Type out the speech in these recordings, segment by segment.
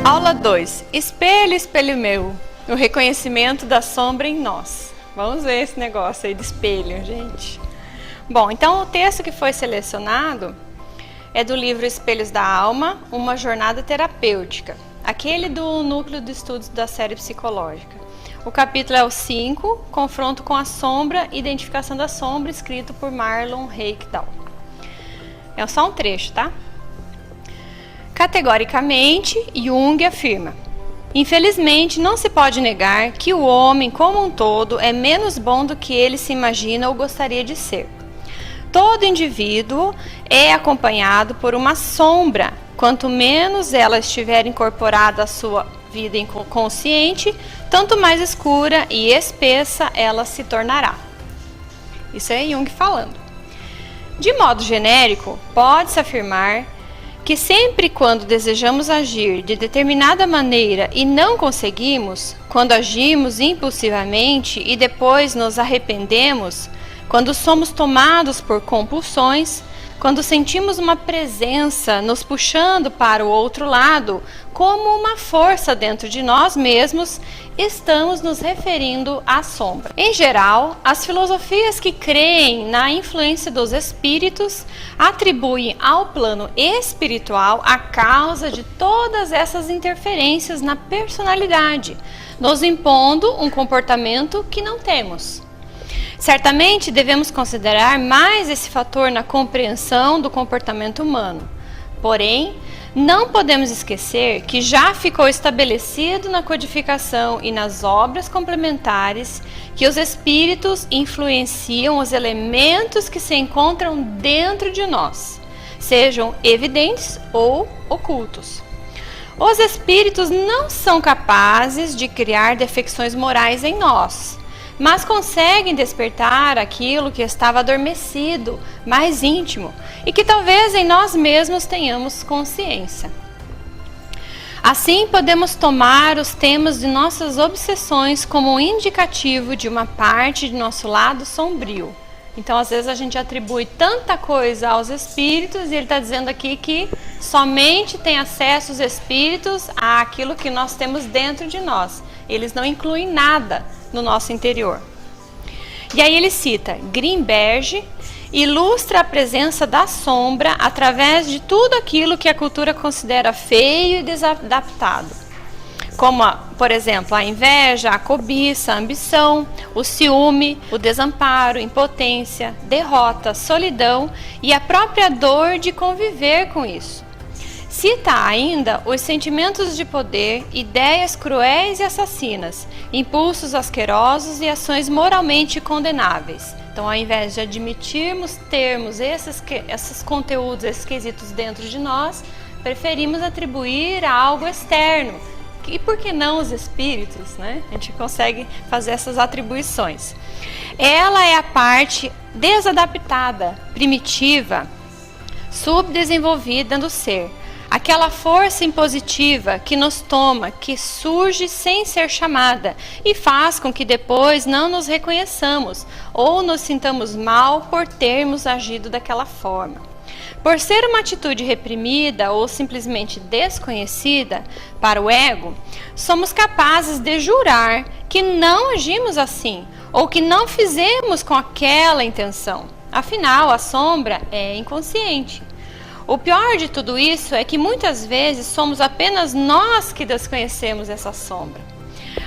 Aula 2. Espelho, espelho meu, o reconhecimento da sombra em nós. Vamos ver esse negócio aí de espelho, gente. Bom, então o texto que foi selecionado é do livro Espelhos da Alma, uma jornada terapêutica. Aquele do Núcleo de Estudos da Série Psicológica. O capítulo é o 5, Confronto com a Sombra, Identificação da Sombra, escrito por Marlon Reikdal. É só um trecho, tá? Categoricamente, Jung afirma: infelizmente, não se pode negar que o homem, como um todo, é menos bom do que ele se imagina ou gostaria de ser. Todo indivíduo é acompanhado por uma sombra. Quanto menos ela estiver incorporada à sua vida inconsciente, tanto mais escura e espessa ela se tornará. Isso é Jung falando. De modo genérico, pode-se afirmar que sempre quando desejamos agir de determinada maneira e não conseguimos, quando agimos impulsivamente e depois nos arrependemos, quando somos tomados por compulsões, quando sentimos uma presença nos puxando para o outro lado, como uma força dentro de nós mesmos, estamos nos referindo à sombra. Em geral, as filosofias que creem na influência dos espíritos atribuem ao plano espiritual a causa de todas essas interferências na personalidade, nos impondo um comportamento que não temos. Certamente devemos considerar mais esse fator na compreensão do comportamento humano. Porém, não podemos esquecer que já ficou estabelecido na codificação e nas obras complementares que os espíritos influenciam os elementos que se encontram dentro de nós, sejam evidentes ou ocultos. Os espíritos não são capazes de criar defecções morais em nós, mas conseguem despertar aquilo que estava adormecido, mais íntimo, e que talvez em nós mesmos tenhamos consciência. Assim, podemos tomar os temas de nossas obsessões como um indicativo de uma parte de nosso lado sombrio. Então, às vezes a gente atribui tanta coisa aos espíritos e ele está dizendo aqui que somente tem acesso os espíritos àquilo que nós temos dentro de nós. Eles não incluem nada no nosso interior. E aí ele cita Greenberg, ilustra a presença da sombra através de tudo aquilo que a cultura considera feio e desadaptado, como, por exemplo, a inveja, a cobiça, a ambição, o ciúme, o desamparo, impotência, derrota, solidão e a própria dor de conviver com isso. Cita ainda os sentimentos de poder, ideias cruéis e assassinas, impulsos asquerosos e ações moralmente condenáveis. Então, ao invés de admitirmos termos esses conteúdos, esses quesitos dentro de nós, preferimos atribuir a algo externo. E por que não os espíritos, né? A gente consegue fazer essas atribuições. Ela é a parte desadaptada, primitiva, subdesenvolvida do ser. Aquela força impositiva que nos toma, que surge sem ser chamada e faz com que depois não nos reconheçamos ou nos sintamos mal por termos agido daquela forma. Por ser uma atitude reprimida ou simplesmente desconhecida para o ego, somos capazes de jurar que não agimos assim ou que não fizemos com aquela intenção. Afinal, a sombra é inconsciente. O pior de tudo isso é que muitas vezes somos apenas nós que desconhecemos essa sombra.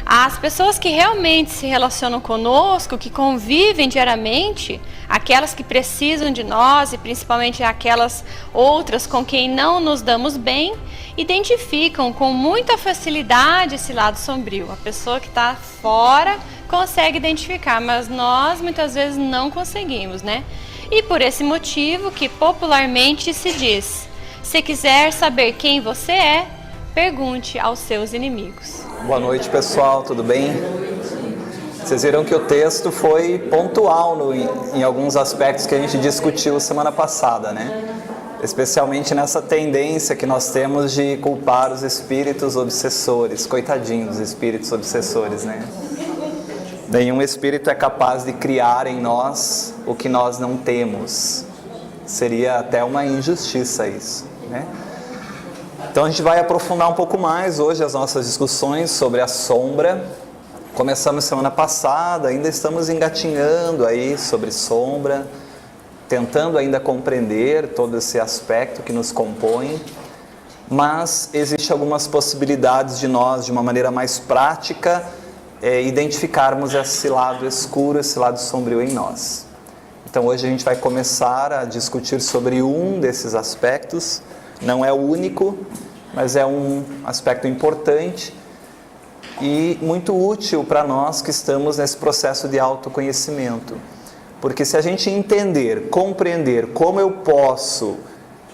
As pessoas que realmente se relacionam conosco, que convivem diariamente, aquelas que precisam de nós e principalmente aquelas outras com quem não nos damos bem, identificam com muita facilidade esse lado sombrio. A pessoa que está fora consegue identificar, mas nós muitas vezes não conseguimos, né? E por esse motivo que popularmente se diz: se quiser saber quem você é, pergunte aos seus inimigos. Boa noite, pessoal, tudo bem? Vocês viram que o texto foi pontual em alguns aspectos que a gente discutiu semana passada, né? Especialmente nessa tendência que nós temos de culpar os espíritos obsessores. Coitadinhos dos espíritos obsessores, né? Nenhum espírito é capaz de criar em nós o que nós não temos. Seria até uma injustiça isso, né? Então a gente vai aprofundar um pouco mais hoje as nossas discussões sobre a sombra. Começamos semana passada, ainda estamos engatinhando aí sobre sombra, tentando ainda compreender todo esse aspecto que nos compõe, mas existem algumas possibilidades de nós, de uma maneira mais prática, identificarmos esse lado escuro, esse lado sombrio em nós. Então hoje a gente vai começar a discutir sobre um desses aspectos, não é o único, mas é um aspecto importante e muito útil para nós que estamos nesse processo de autoconhecimento. Porque se a gente entender, compreender como eu posso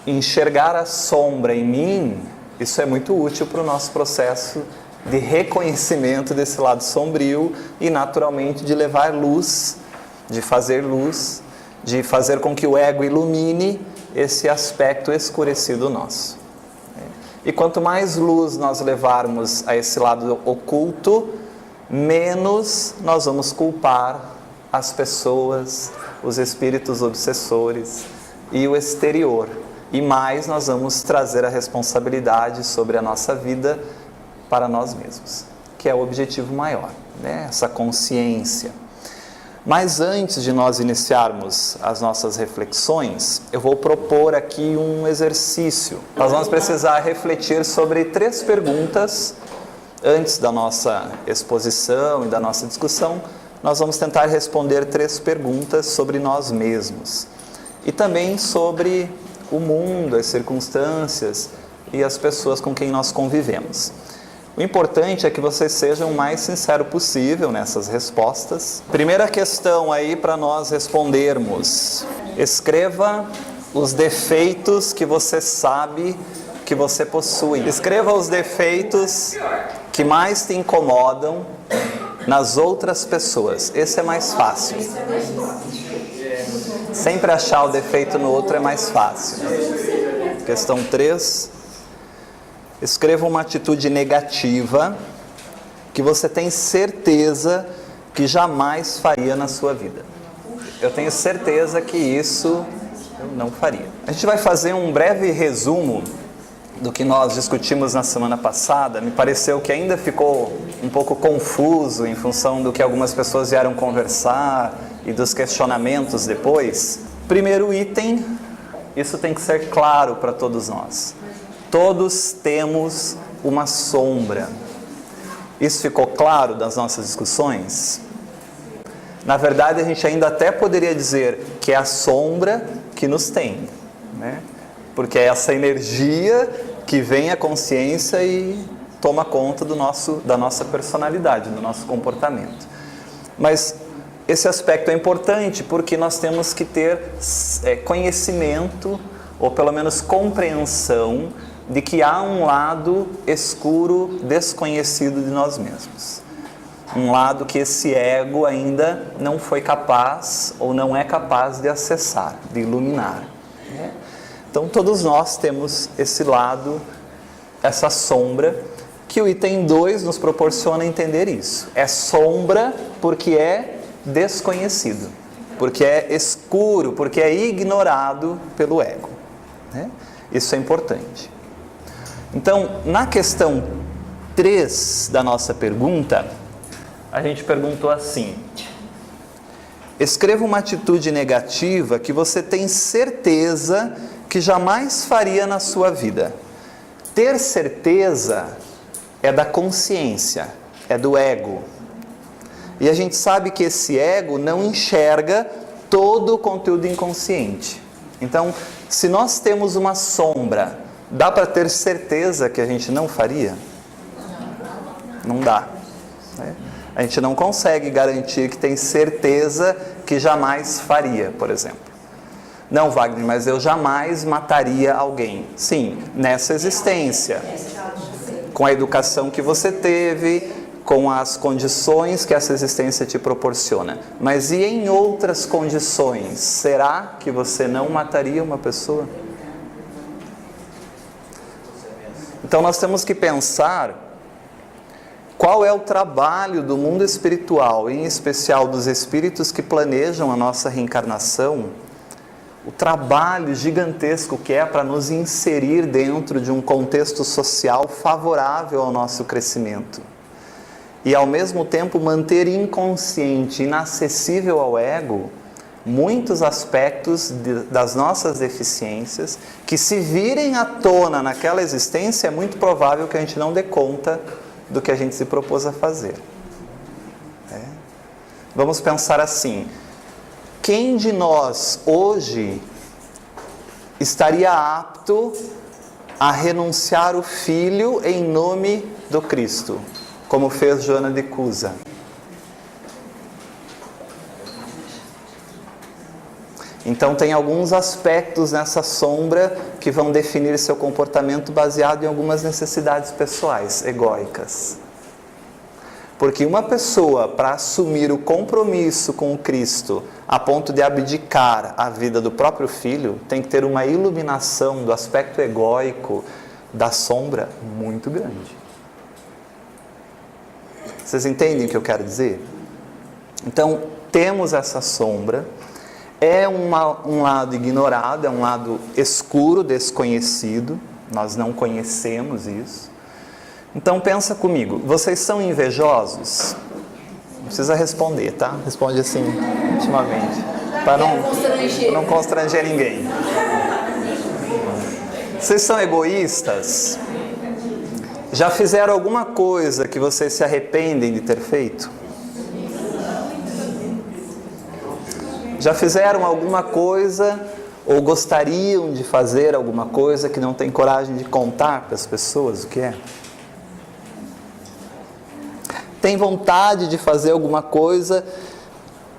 enxergar a sombra em mim, isso é muito útil para o nosso processo de reconhecimento desse lado sombrio e naturalmente de levar luz, de fazer com que o ego ilumine esse aspecto escurecido nosso. E quanto mais luz nós levarmos a esse lado oculto, menos nós vamos culpar as pessoas, os espíritos obsessores e o exterior. E mais nós vamos trazer a responsabilidade sobre a nossa vida para nós mesmos, que é o objetivo maior, né? Essa consciência. Mas antes de nós iniciarmos as nossas reflexões, eu vou propor aqui um exercício. Nós vamos precisar refletir sobre 3 perguntas. Antes da nossa exposição e da nossa discussão, nós vamos tentar responder 3 perguntas sobre nós mesmos. E também sobre o mundo, as circunstâncias e as pessoas com quem nós convivemos. O importante é que vocês sejam o mais sincero possível nessas respostas. Primeira questão aí para nós respondermos. Escreva os defeitos que você sabe que você possui. Escreva os defeitos que mais te incomodam nas outras pessoas. Esse é mais fácil. Sempre achar o defeito no outro é mais fácil. Questão 3. Escreva uma atitude negativa que você tem certeza que jamais faria na sua vida. Eu tenho certeza que isso eu não faria. A gente vai fazer um breve resumo do que nós discutimos na semana passada. Me pareceu que ainda ficou um pouco confuso em função do que algumas pessoas vieram conversar e dos questionamentos depois. Primeiro item, isso tem que ser claro para todos nós. Todos temos uma sombra. Isso ficou claro das nossas discussões? Na verdade, a gente ainda até poderia dizer que é a sombra que nos tem, né? Porque é essa energia que vem à consciência e toma conta da nossa personalidade, do nosso comportamento. Mas esse aspecto é importante porque nós temos que ter conhecimento, ou pelo menos compreensão, de que há um lado escuro, desconhecido de nós mesmos. Um lado que esse ego ainda não foi capaz ou não é capaz de acessar, de iluminar. Então todos nós temos esse lado, essa sombra, que o item 2 nos proporciona entender isso. É sombra porque é desconhecido, porque é escuro, porque é ignorado pelo ego. Isso é importante. Então, na questão 3 da nossa pergunta, a gente perguntou assim: escreva uma atitude negativa que você tem certeza que jamais faria na sua vida. Ter certeza é da consciência, é do ego. E a gente sabe que esse ego não enxerga todo o conteúdo inconsciente. Então, se nós temos uma sombra, dá para ter certeza que a gente não faria? Não dá. A gente não consegue garantir que tem certeza que jamais faria, por exemplo. Não, Wagner, mas eu jamais mataria alguém. Sim, nessa existência. Com a educação que você teve, com as condições que essa existência te proporciona. Mas e em outras condições? Será que você não mataria uma pessoa? Então nós temos que pensar qual é o trabalho do mundo espiritual, em especial dos espíritos que planejam a nossa reencarnação, o trabalho gigantesco que é para nos inserir dentro de um contexto social favorável ao nosso crescimento. E ao mesmo tempo manter inconsciente, inacessível ao ego, muitos aspectos das nossas deficiências, que se virem à tona naquela existência, é muito provável que a gente não dê conta do que a gente se propôs a fazer. Vamos pensar assim: quem de nós hoje estaria apto a renunciar o filho em nome do Cristo, como fez Joana de Cusa? Então tem alguns aspectos nessa sombra que vão definir seu comportamento baseado em algumas necessidades pessoais, egóicas. Porque uma pessoa, para assumir o compromisso com o Cristo, a ponto de abdicar a vida do próprio filho, tem que ter uma iluminação do aspecto egóico da sombra muito grande. Vocês entendem o que eu quero dizer? Então, temos essa sombra. É um lado ignorado, é um lado escuro, desconhecido. Nós não conhecemos isso. Então pensa comigo, vocês são invejosos? Não precisa responder, tá? Responde assim, intimamente, para não constranger ninguém. Vocês são egoístas? Já fizeram alguma coisa que vocês se arrependem de ter feito? Já fizeram alguma coisa ou gostariam de fazer alguma coisa que não tem coragem de contar para as pessoas o que é? Tem vontade de fazer alguma coisa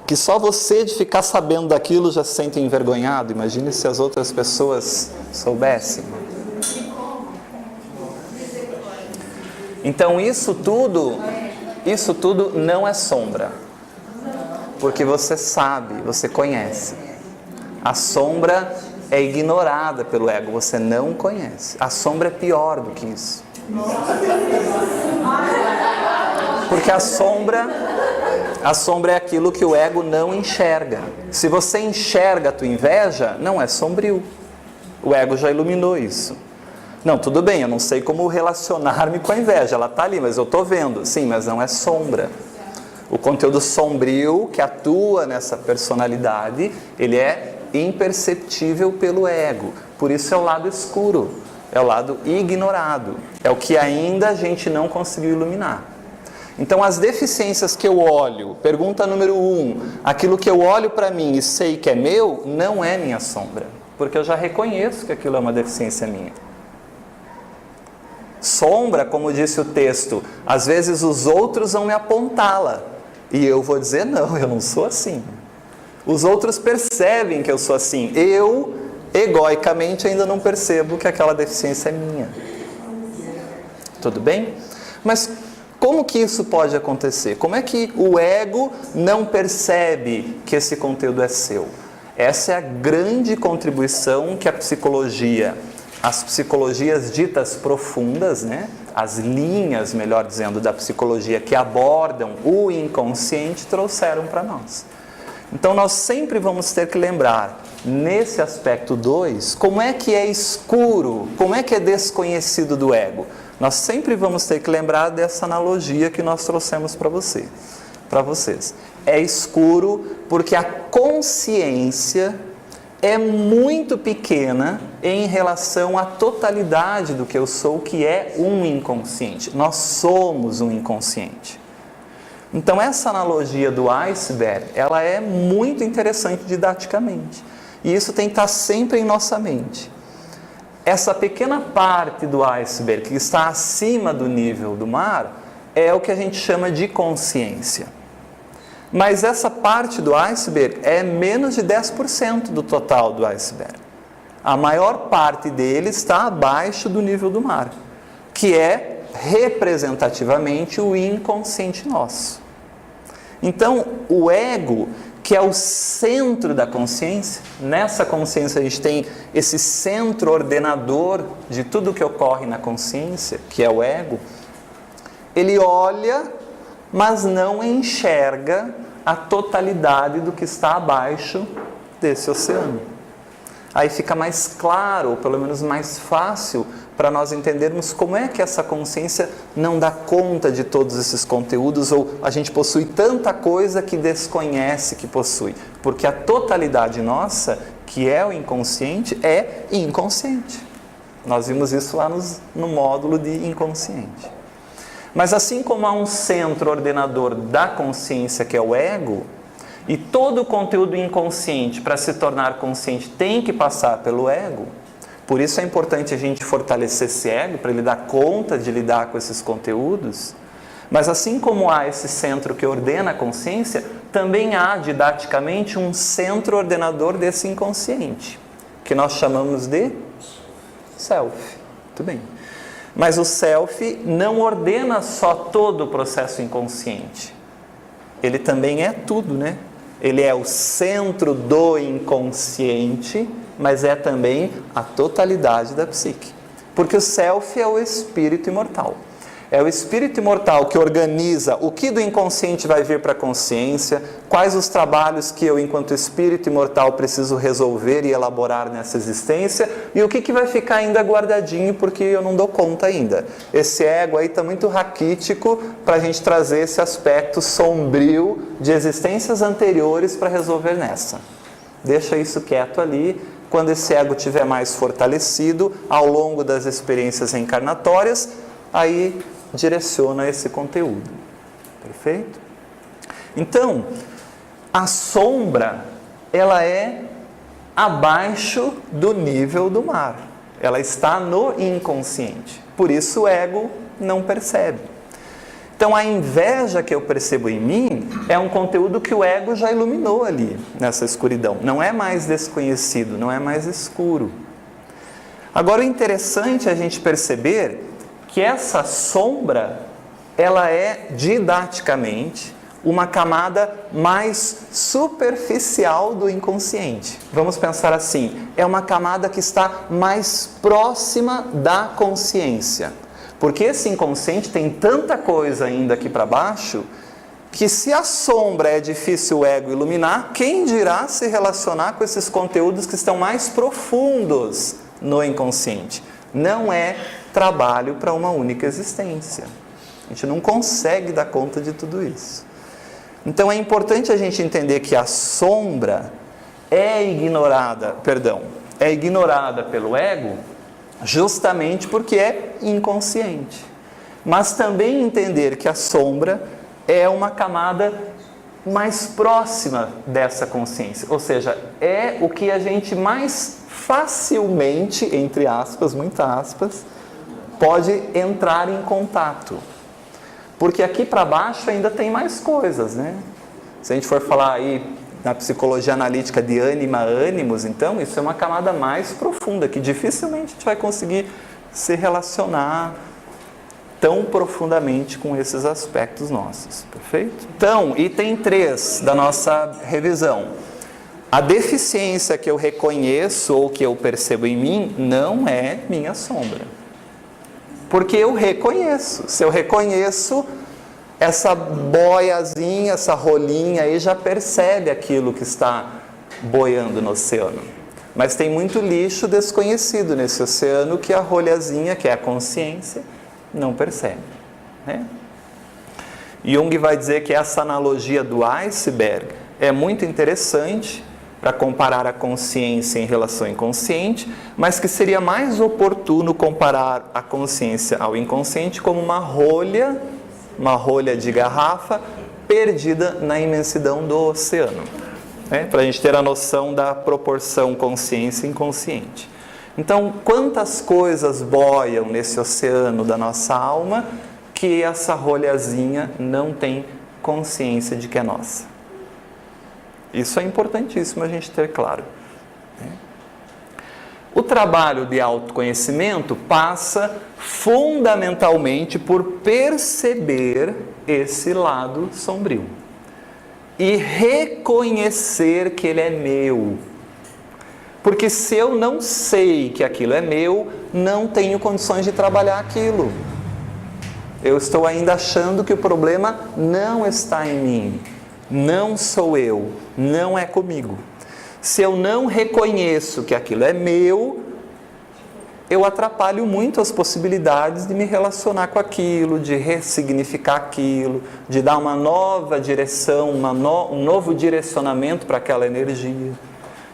que só você de ficar sabendo daquilo já se sente envergonhado? Imagine se as outras pessoas soubessem. Então isso tudo não é sombra. Porque você sabe, você conhece. A sombra é ignorada pelo ego, você não conhece. A sombra é pior do que isso. Porque a sombra é aquilo que o ego não enxerga. Se você enxerga a tua inveja, não é sombrio. O ego já iluminou isso. Não, tudo bem, eu não sei como relacionar-me com a inveja. Ela está ali, mas eu estou vendo. Sim, mas não é sombra. O conteúdo sombrio que atua nessa personalidade, ele é imperceptível pelo ego. Por isso é o lado escuro, é o lado ignorado. É o que ainda a gente não conseguiu iluminar. Então as deficiências que eu olho, pergunta número 1, aquilo que eu olho para mim e sei que é meu, não é minha sombra. Porque eu já reconheço que aquilo é uma deficiência minha. Sombra, como disse o texto, às vezes os outros vão me apontá-la. E eu vou dizer, não, eu não sou assim. Os outros percebem que eu sou assim. Eu, egoicamente, ainda não percebo que aquela deficiência é minha. Tudo bem? Mas como que isso pode acontecer? Como é que o ego não percebe que esse conteúdo é seu? Essa é a grande contribuição que a psicologia, as psicologias ditas profundas, né? As linhas, melhor dizendo, da psicologia que abordam o inconsciente trouxeram para nós. Então nós sempre vamos ter que lembrar, nesse aspecto 2, como é que é escuro, como é que é desconhecido do ego. Nós sempre vamos ter que lembrar dessa analogia que nós trouxemos para vocês. É escuro porque a consciência é muito pequena em relação à totalidade do que eu sou, que é um inconsciente. Nós somos um inconsciente. Então essa analogia do iceberg, ela é muito interessante didaticamente. E isso tem que estar sempre em nossa mente. Essa pequena parte do iceberg que está acima do nível do mar é o que a gente chama de consciência. Mas essa parte do iceberg é menos de 10% do total do iceberg. A maior parte dele está abaixo do nível do mar, que é representativamente o inconsciente nosso. Então, o ego, que é o centro da consciência, nessa consciência a gente tem esse centro ordenador de tudo que ocorre na consciência, que é o ego, ele olha, mas não enxerga a totalidade do que está abaixo desse oceano. Aí fica mais claro, ou pelo menos mais fácil, para nós entendermos como é que essa consciência não dá conta de todos esses conteúdos, ou a gente possui tanta coisa que desconhece que possui. Porque a totalidade nossa, que é o inconsciente, é inconsciente. Nós vimos isso lá no módulo de inconsciente. Mas assim como há um centro ordenador da consciência, que é o ego, e todo o conteúdo inconsciente, para se tornar consciente, tem que passar pelo ego. Por isso é importante a gente fortalecer esse ego, para ele dar conta de lidar com esses conteúdos. Mas assim como há esse centro que ordena a consciência, também há, didaticamente, um centro ordenador desse inconsciente, que nós chamamos de self. Muito bem. Mas o self não ordena só todo o processo inconsciente. Ele também é tudo, né? Ele é o centro do inconsciente, mas é também a totalidade da psique. Porque o self é o espírito imortal. É o espírito imortal que organiza o que do inconsciente vai vir para a consciência, quais os trabalhos que eu, enquanto espírito imortal, preciso resolver e elaborar nessa existência, e o que vai ficar ainda guardadinho porque eu não dou conta ainda. Esse ego aí está muito raquítico para a gente trazer esse aspecto sombrio de existências anteriores para resolver nessa. Deixa isso quieto ali. Quando esse ego estiver mais fortalecido ao longo das experiências reencarnatórias, aí direciona esse conteúdo. Perfeito? Então, a sombra, ela é abaixo do nível do mar. Ela está no inconsciente. Por isso o ego não percebe. Então, a inveja que eu percebo em mim é um conteúdo que o ego já iluminou ali, nessa escuridão. Não é mais desconhecido, não é mais escuro. Agora, o interessante é a gente perceber que essa sombra, ela é didaticamente uma camada mais superficial do inconsciente. Vamos pensar assim, é uma camada que está mais próxima da consciência. Porque esse inconsciente tem tanta coisa ainda aqui para baixo, que se a sombra é difícil o ego iluminar, quem dirá se relacionar com esses conteúdos que estão mais profundos no inconsciente? Não é trabalho para uma única existência. A gente não consegue dar conta de tudo isso. Então é importante a gente entender que a sombra é ignorada pelo ego justamente porque é inconsciente. Mas também entender que a sombra é uma camada mais próxima dessa consciência. Ou seja, é o que a gente mais facilmente, entre aspas, muitas aspas, pode entrar em contato. Porque aqui para baixo ainda tem mais coisas, né? Se a gente for falar aí na psicologia analítica de ânima, ânimos, então isso é uma camada mais profunda, que dificilmente a gente vai conseguir se relacionar tão profundamente com esses aspectos nossos, perfeito? Então, item 3 da nossa revisão. A deficiência que eu reconheço ou que eu percebo em mim não é minha sombra. Porque eu reconheço. Se eu reconheço, essa boiazinha, essa rolinha aí já percebe aquilo que está boiando no oceano. Mas tem muito lixo desconhecido nesse oceano que a rolhazinha, que é a consciência, não percebe, né? Jung vai dizer que essa analogia do iceberg é muito interessante para comparar a consciência em relação ao inconsciente, mas que seria mais oportuno comparar a consciência ao inconsciente como uma rolha de garrafa perdida na imensidão do oceano, né? Para a gente ter a noção da proporção consciência e inconsciente. Então, quantas coisas boiam nesse oceano da nossa alma que essa rolhazinha não tem consciência de que é nossa? Isso é importantíssimo a gente ter claro. O trabalho de autoconhecimento passa fundamentalmente por perceber esse lado sombrio e reconhecer que ele é meu. Porque se eu não sei que aquilo é meu, não tenho condições de trabalhar aquilo. Eu estou ainda achando que o problema não está em mim. Não sou eu, não é comigo. Se eu não reconheço que aquilo é meu, eu atrapalho muito as possibilidades de me relacionar com aquilo, de ressignificar aquilo, de dar uma nova direção, um novo direcionamento para aquela energia.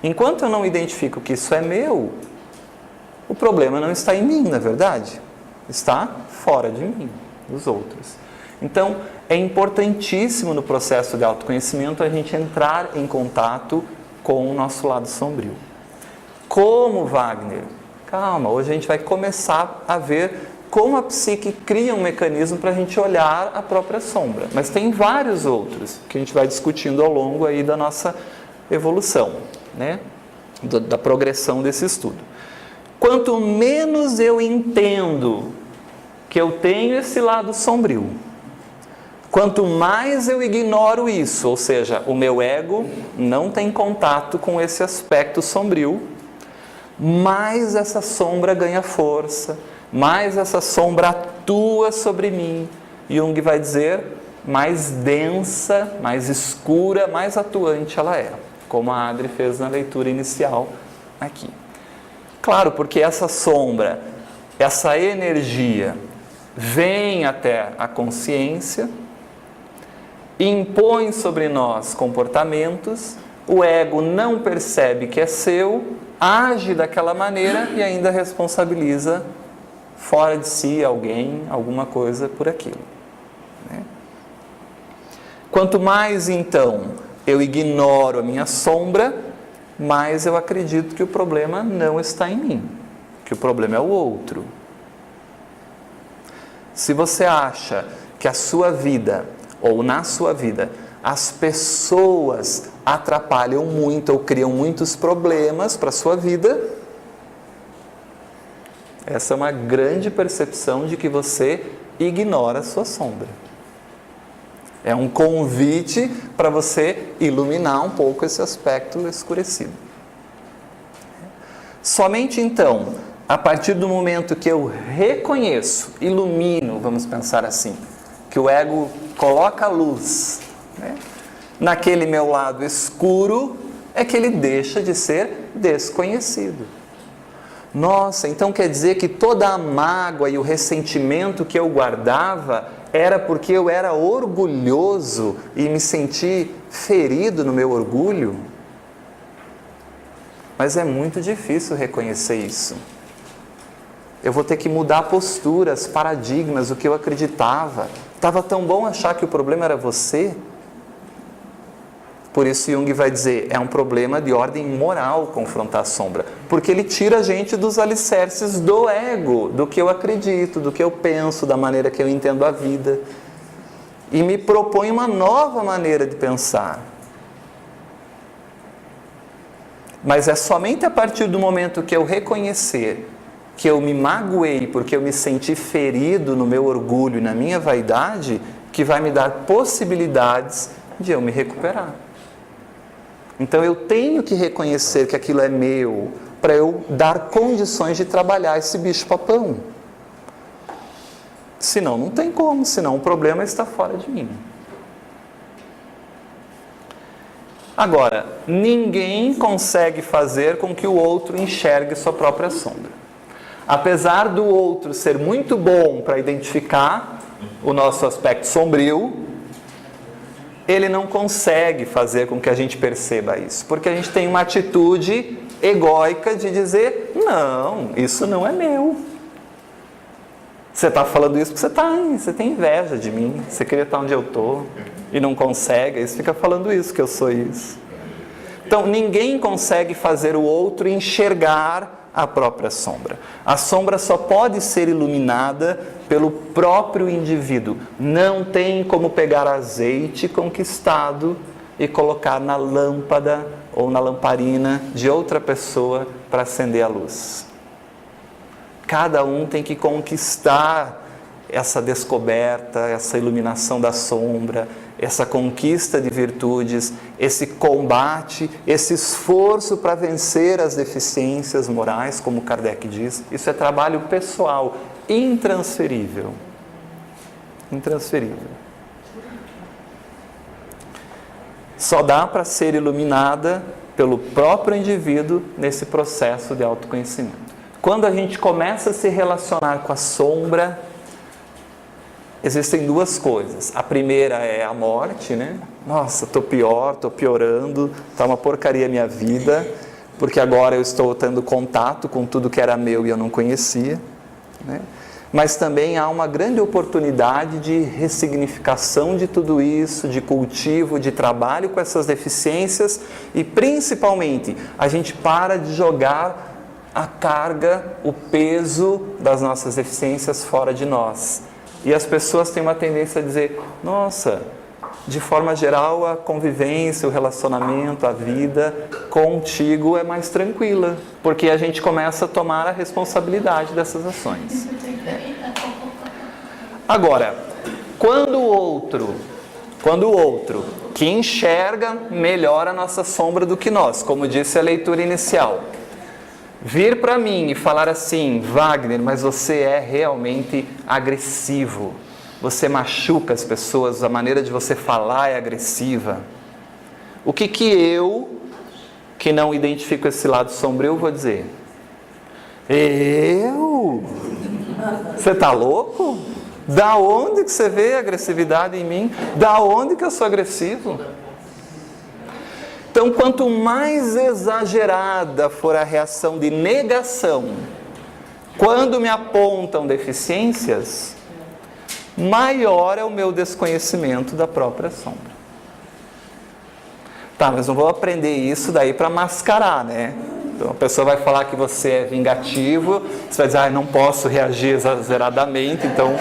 Enquanto eu não identifico que isso é meu, o problema não está em mim, na verdade. Está fora de mim, dos outros. Então, é importantíssimo no processo de autoconhecimento a gente entrar em contato com o nosso lado sombrio. Como, Wagner? Calma, hoje a gente vai começar a ver como a psique cria um mecanismo para a gente olhar a própria sombra. Mas tem vários outros que a gente vai discutindo ao longo aí da nossa evolução, né? Da progressão desse estudo. Quanto menos eu entendo que eu tenho esse lado sombrio, quanto mais eu ignoro isso, ou seja, o meu ego não tem contato com esse aspecto sombrio, mais essa sombra ganha força, mais essa sombra atua sobre mim. Jung vai dizer, mais densa, mais escura, mais atuante ela é, como a Adri fez na leitura inicial aqui. Claro, porque essa sombra, essa energia, vem até a consciência, impõe sobre nós comportamentos, o ego não percebe que é seu, age daquela maneira e ainda responsabiliza fora de si alguém, alguma coisa por aquilo, né? Quanto mais então eu ignoro a minha sombra, mais eu acredito que o problema não está em mim, que o problema é o outro. Se você acha que a sua vida, ou na sua vida, as pessoas atrapalham muito ou criam muitos problemas para a sua vida, essa é uma grande percepção de que você ignora a sua sombra. É um convite para você iluminar um pouco esse aspecto escurecido. Somente então, a partir do momento que eu reconheço, ilumino, vamos pensar assim, que o ego coloca a luz, né, naquele meu lado escuro, é que ele deixa de ser desconhecido. Nossa, então quer dizer que toda a mágoa e o ressentimento que eu guardava era porque eu era orgulhoso e me senti ferido no meu orgulho? Mas é muito difícil reconhecer isso. Eu vou ter que mudar posturas, paradigmas, o que eu acreditava. Estava tão bom achar que o problema era você. Por isso Jung vai dizer, é um problema de ordem moral confrontar a sombra. Porque ele tira a gente dos alicerces do ego, do que eu acredito, do que eu penso, da maneira que eu entendo a vida. E me propõe uma nova maneira de pensar. Mas é somente a partir do momento que eu reconhecer que eu me magoei porque eu me senti ferido no meu orgulho e na minha vaidade, que vai me dar possibilidades de eu me recuperar. Então eu tenho que reconhecer que aquilo é meu, para eu dar condições de trabalhar esse bicho-papão. Senão não tem como, senão o problema está fora de mim. Agora, ninguém consegue fazer com que o outro enxergue sua própria sombra. Apesar do outro ser muito bom para identificar o nosso aspecto sombrio, ele não consegue fazer com que a gente perceba isso, porque a gente tem uma atitude egóica de dizer, não, isso não é meu. Você está falando isso porque você tem inveja de mim, você queria estar onde eu estou e não consegue, aí você fica falando isso, que eu sou isso. Então, ninguém consegue fazer o outro enxergar a própria sombra. A sombra só pode ser iluminada pelo próprio indivíduo. Não tem como pegar azeite conquistado e colocar na lâmpada ou na lamparina de outra pessoa para acender a luz. Cada um tem que conquistar essa descoberta, essa iluminação da sombra, essa conquista de virtudes, esse combate, esse esforço para vencer as deficiências morais, como Kardec diz. Isso é trabalho pessoal, intransferível. Intransferível. Só dá para ser iluminada pelo próprio indivíduo nesse processo de autoconhecimento. Quando a gente começa a se relacionar com a sombra, existem duas coisas. A primeira é a morte, né? Nossa, estou pior, estou piorando, está uma porcaria a minha vida, porque agora eu estou tendo contato com tudo que era meu e eu não conhecia, né? Mas também há uma grande oportunidade de ressignificação de tudo isso, de cultivo, de trabalho com essas deficiências e, principalmente, a gente para de jogar a carga, o peso das nossas deficiências fora de nós. E as pessoas têm uma tendência a dizer, nossa, de forma geral a convivência, o relacionamento, a vida contigo é mais tranquila, porque a gente começa a tomar a responsabilidade dessas ações. Agora, quando o outro que enxerga melhor a nossa sombra do que nós, como disse a leitura inicial, vir para mim e falar assim, Wagner, mas você é realmente agressivo, você machuca as pessoas, a maneira de você falar é agressiva. O que eu, que não identifico esse lado sombrio, vou dizer? Eu? Você está louco? Da onde que você vê agressividade em mim? Da onde que eu sou agressivo? Então, quanto mais exagerada for a reação de negação, quando me apontam deficiências, maior é o meu desconhecimento da própria sombra. Tá, mas não vou aprender isso daí para mascarar, né? Então, a pessoa vai falar que você é vingativo, você vai dizer, não posso reagir exageradamente, então,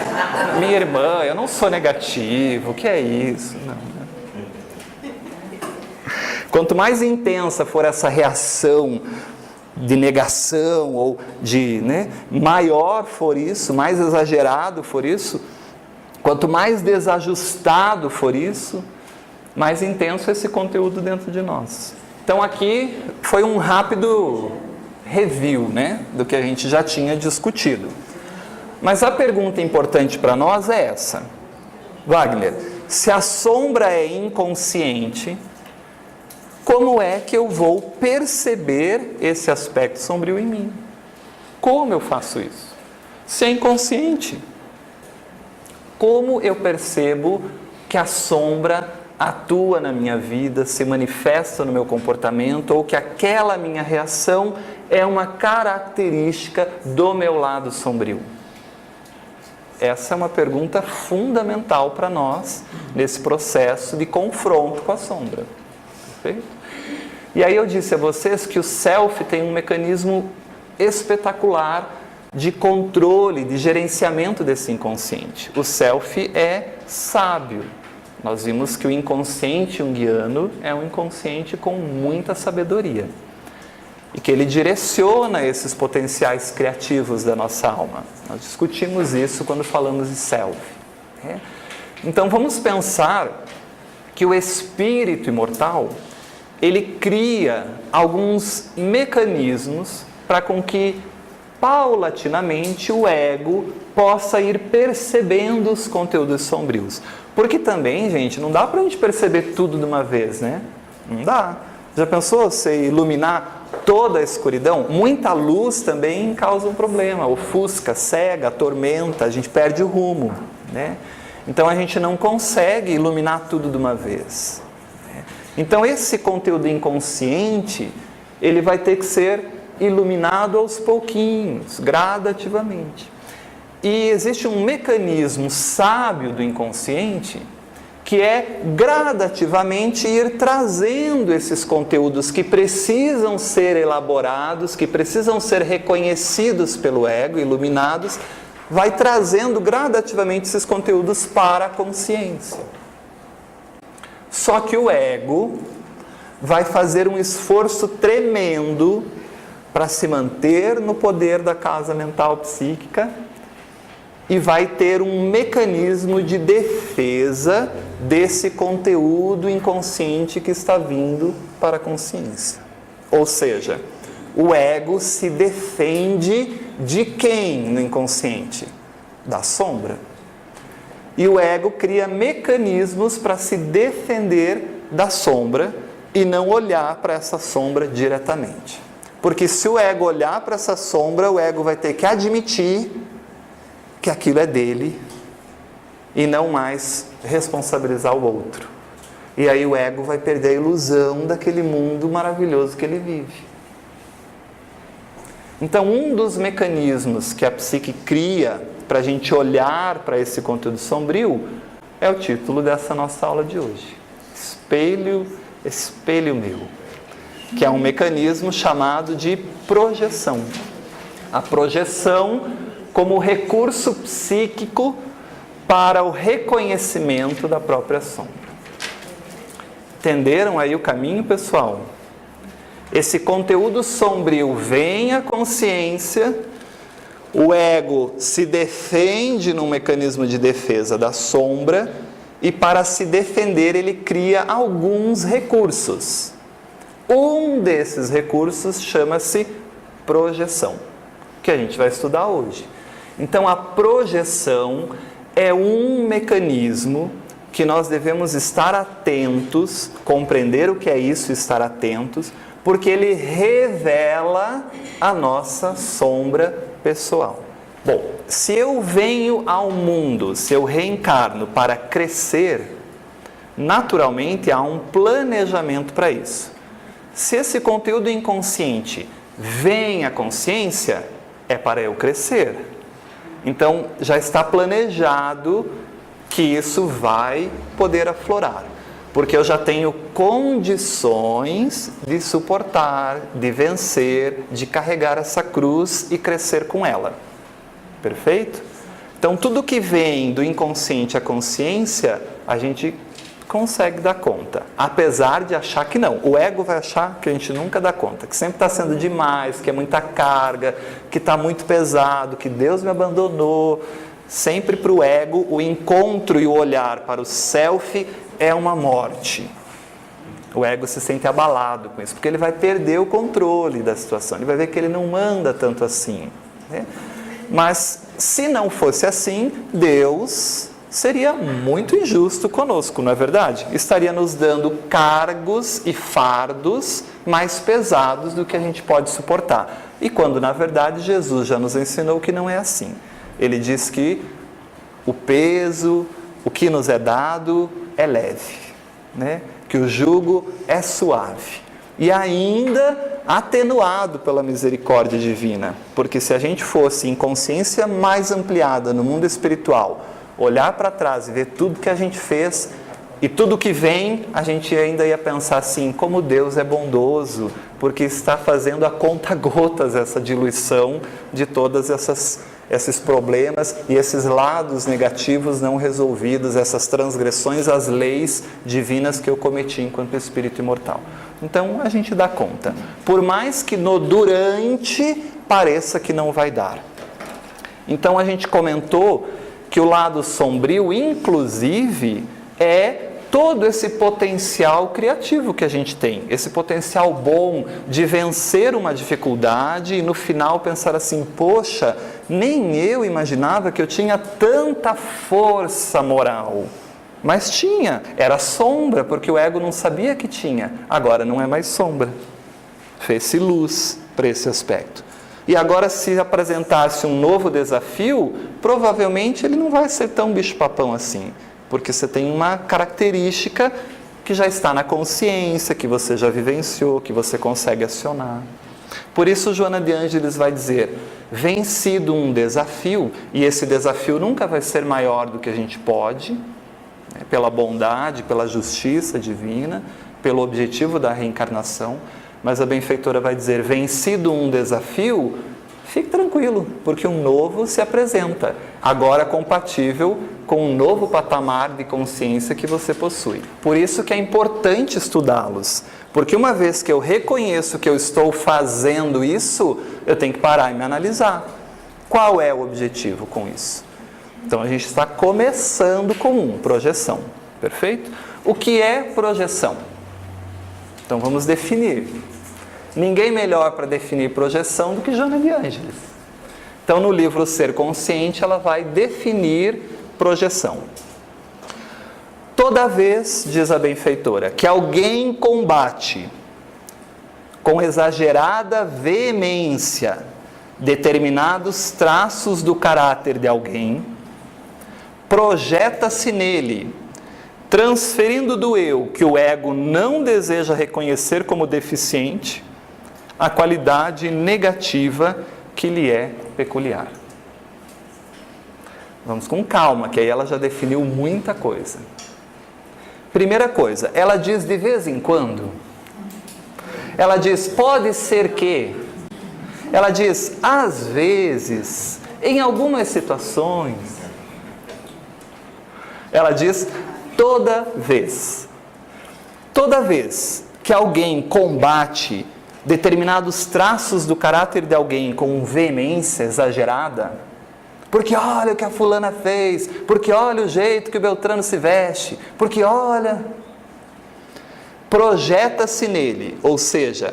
minha irmã, eu não sou negativo, o que é isso? Não, né? Quanto mais intensa for essa reação de negação ou de, né, maior for isso, mais exagerado for isso, quanto mais desajustado for isso, mais intenso é esse conteúdo dentro de nós. Então aqui foi um rápido review, né, do que a gente já tinha discutido. Mas a pergunta importante para nós é essa. Wagner, se a sombra é inconsciente, como é que eu vou perceber esse aspecto sombrio em mim? Como eu faço isso? Se é inconsciente, como eu percebo que a sombra atua na minha vida, se manifesta no meu comportamento, ou que aquela minha reação é uma característica do meu lado sombrio? Essa é uma pergunta fundamental para nós nesse processo de confronto com a sombra. Perfeito? E aí eu disse a vocês que o self tem um mecanismo espetacular de controle, de gerenciamento desse inconsciente. O self é sábio. Nós vimos que o inconsciente junguiano é um inconsciente com muita sabedoria. E que ele direciona esses potenciais criativos da nossa alma. Nós discutimos isso quando falamos de self. Então vamos pensar que o espírito imortal, ele cria alguns mecanismos para com que paulatinamente o ego possa ir percebendo os conteúdos sombrios. Porque também, gente, não dá para a gente perceber tudo de uma vez, né? Não dá. Já pensou você iluminar toda a escuridão? Muita luz também causa um problema, ofusca, cega, atormenta, a gente perde o rumo, né? Então a gente não consegue iluminar tudo de uma vez. Então esse conteúdo inconsciente, ele vai ter que ser iluminado aos pouquinhos, gradativamente. E existe um mecanismo sábio do inconsciente que é gradativamente ir trazendo esses conteúdos que precisam ser elaborados, que precisam ser reconhecidos pelo ego, iluminados, vai trazendo gradativamente esses conteúdos para a consciência. Só que o ego vai fazer um esforço tremendo para se manter no poder da casa mental psíquica e vai ter um mecanismo de defesa desse conteúdo inconsciente que está vindo para a consciência. Ou seja, o ego se defende de quem no inconsciente? Da sombra. E o ego cria mecanismos para se defender da sombra e não olhar para essa sombra diretamente. Porque se o ego olhar para essa sombra, o ego vai ter que admitir que aquilo é dele e não mais responsabilizar o outro. E aí o ego vai perder a ilusão daquele mundo maravilhoso que ele vive. Então, um dos mecanismos que a psique cria para a gente olhar para esse conteúdo sombrio é o título dessa nossa aula de hoje. Espelho, espelho meu. Que é um mecanismo chamado de projeção. A projeção como recurso psíquico para o reconhecimento da própria sombra. Entenderam aí o caminho, pessoal? Esse conteúdo sombrio vem à consciência, o ego se defende num mecanismo de defesa da sombra e para se defender ele cria alguns recursos. Um desses recursos chama-se projeção, que a gente vai estudar hoje. Então a projeção é um mecanismo que nós devemos estar atentos, compreender o que é isso, estar atentos, porque ele revela a nossa sombra pessoal. Bom, se eu venho ao mundo, se eu reencarno para crescer, naturalmente há um planejamento para isso. Se esse conteúdo inconsciente vem à consciência, é para eu crescer. Então, já está planejado que isso vai poder aflorar. Porque eu já tenho condições de suportar, de vencer, de carregar essa cruz e crescer com ela. Perfeito? Então, tudo que vem do inconsciente à consciência, a gente consegue dar conta. Apesar de achar que não. O ego vai achar que a gente nunca dá conta, que sempre está sendo demais, que é muita carga, que está muito pesado, que Deus me abandonou. Sempre para o ego, o encontro e o olhar para o self é uma morte. O ego se sente abalado com isso, porque ele vai perder o controle da situação, ele vai ver que ele não manda tanto assim, né? Mas se não fosse assim, Deus seria muito injusto conosco, não é verdade? Estaria nos dando cargos e fardos mais pesados do que a gente pode suportar. E quando na verdade Jesus já nos ensinou que não é assim. Ele diz que o peso, o que nos é dado é leve, né? Que o jugo é suave e ainda atenuado pela misericórdia divina, porque se a gente fosse em consciência mais ampliada no mundo espiritual, olhar para trás e ver tudo que a gente fez e tudo que vem, a gente ainda ia pensar assim, como Deus é bondoso, porque está fazendo a conta-gotas essa diluição de todas esses problemas e esses lados negativos não resolvidos, essas transgressões às leis divinas que eu cometi enquanto espírito imortal. Então a gente dá conta, por mais que no durante pareça que não vai dar. Então a gente comentou que o lado sombrio, inclusive, é todo esse potencial criativo que a gente tem, esse potencial bom de vencer uma dificuldade e no final pensar assim, poxa, nem eu imaginava que eu tinha tanta força moral. Mas tinha, era sombra, porque o ego não sabia que tinha, agora não é mais sombra, fez-se luz para esse aspecto. E agora se apresentasse um novo desafio, provavelmente ele não vai ser tão bicho-papão assim, porque você tem uma característica que já está na consciência, que você já vivenciou, que você consegue acionar. Por isso Joana de Ângeles vai dizer, vencido um desafio, e esse desafio nunca vai ser maior do que a gente pode, né, pela bondade, pela justiça divina, pelo objetivo da reencarnação, mas a benfeitora vai dizer, vencido um desafio, fique tranquilo, porque um novo se apresenta, agora compatível com um novo patamar de consciência que você possui. Por isso que é importante estudá-los, porque uma vez que eu reconheço que eu estou fazendo isso, eu tenho que parar e me analisar. Qual é o objetivo com isso? Então a gente está começando com projeção, perfeito? O que é projeção? Então vamos definir. Ninguém melhor para definir projeção do que Joana de Ângeles. Então no livro Ser Consciente ela vai definir projeção. Toda vez, diz a benfeitora, que alguém combate com exagerada veemência determinados traços do caráter de alguém, projeta-se nele, transferindo do eu, que o ego não deseja reconhecer como deficiente, a qualidade negativa que lhe é peculiar. Vamos com calma, que aí ela já definiu muita coisa. Primeira coisa, ela diz de vez em quando. Ela diz, pode ser que. Ela diz, às vezes, em algumas situações. Ela diz, toda vez. Toda vez que alguém combate determinados traços do caráter de alguém com veemência exagerada, porque olha o que a fulana fez, porque olha o jeito que o Beltrano se veste, porque olha, projeta-se nele, ou seja,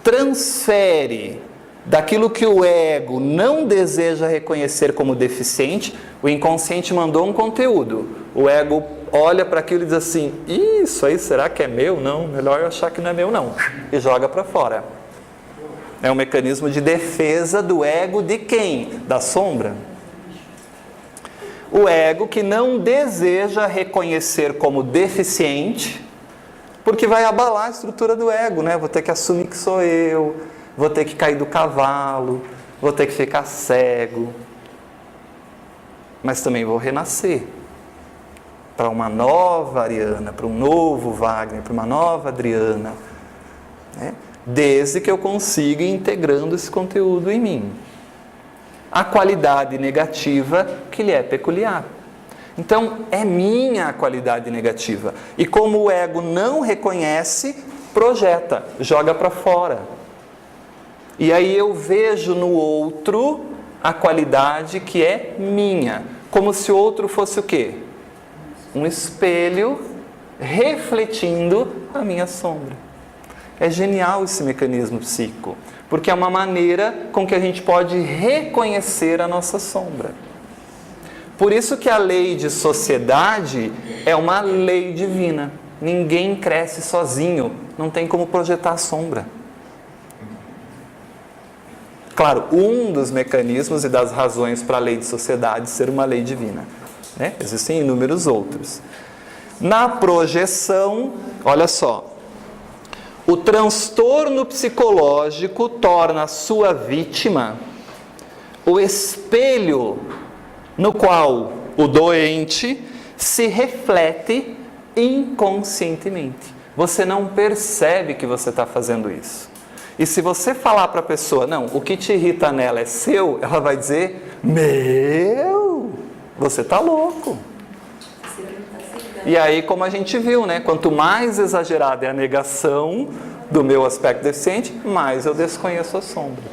transfere daquilo que o ego não deseja reconhecer como deficiente. O inconsciente mandou um conteúdo, o ego olha para aquilo e diz assim, isso aí será que é meu? Não, melhor eu achar que não é meu não, e joga para fora. É um mecanismo de defesa do ego de quem? Da sombra. O ego que não deseja reconhecer como deficiente, porque vai abalar a estrutura do ego, né? Vou ter que assumir que sou eu, vou ter que cair do cavalo, vou ter que ficar cego. Mas também vou renascer para uma nova Ariana, para um novo Wagner, para uma nova Adriana, né? Desde que eu consiga ir integrando esse conteúdo em mim. A qualidade negativa que lhe é peculiar. Então, é minha a qualidade negativa. E como o ego não reconhece, projeta, joga para fora. E aí eu vejo no outro a qualidade que é minha. Como se o outro fosse o quê? Um espelho refletindo a minha sombra. É genial esse mecanismo psíquico, porque é uma maneira com que a gente pode reconhecer a nossa sombra. Por isso que a lei de sociedade é uma lei divina. Ninguém cresce sozinho, não tem como projetar a sombra. Claro, um dos mecanismos e das razões para a lei de sociedade ser uma lei divina, né? Existem inúmeros outros. Na projeção, olha só, o transtorno psicológico torna a sua vítima o espelho no qual o doente se reflete inconscientemente. Você não percebe que você está fazendo isso. E se você falar para a pessoa, não, o que te irrita nela é seu, ela vai dizer, meu, você está louco. E aí, como a gente viu, né? Quanto mais exagerada é a negação do meu aspecto deficiente, mais eu desconheço a sombra.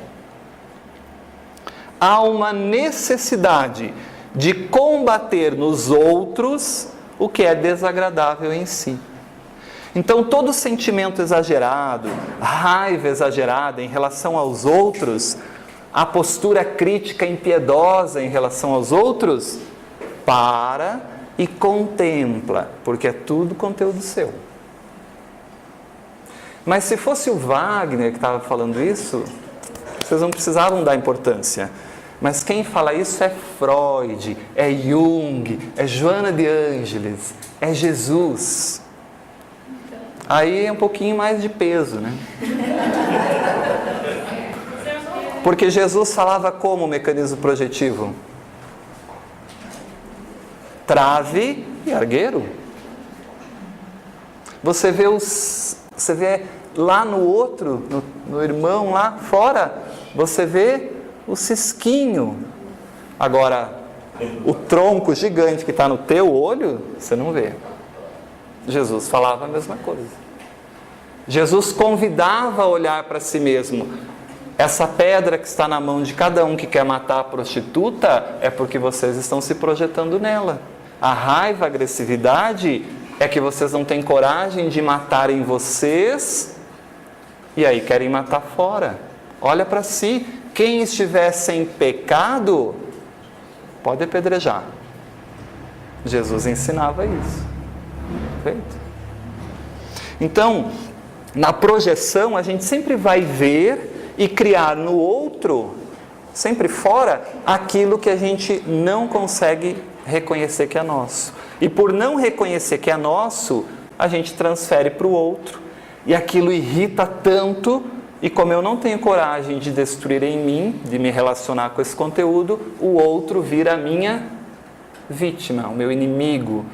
Há uma necessidade de combater nos outros o que é desagradável em si. Então, todo sentimento exagerado, raiva exagerada em relação aos outros, a postura crítica impiedosa em relação aos outros, para e contempla, porque é tudo conteúdo seu. Mas se fosse o Wagner que estava falando isso, vocês não precisavam dar importância. Mas quem fala isso é Freud, é Jung, é Joana de Ângeles, é Jesus. Aí é um pouquinho mais de peso, né? Porque Jesus falava como o mecanismo projetivo? Trave e argueiro. Você vê lá no outro, no irmão lá fora, você vê o cisquinho. Agora, o tronco gigante que está no teu olho, você não vê. Jesus falava a mesma coisa. Jesus convidava a olhar para si mesmo. Essa pedra que está na mão de cada um que quer matar a prostituta é porque vocês estão se projetando nela. A raiva, a agressividade é que vocês não têm coragem de matar em vocês e aí querem matar fora. Olha para si. Quem estiver sem pecado pode apedrejar. Jesus ensinava isso. Perfeito? Então, na projeção, a gente sempre vai ver e criar no outro, sempre fora, aquilo que a gente não consegue reconhecer que é nosso. E por não reconhecer que é nosso, a gente transfere para o outro. E aquilo irrita tanto, e como eu não tenho coragem de destruir em mim, de me relacionar com esse conteúdo, o outro vira a minha vítima, o meu inimigo,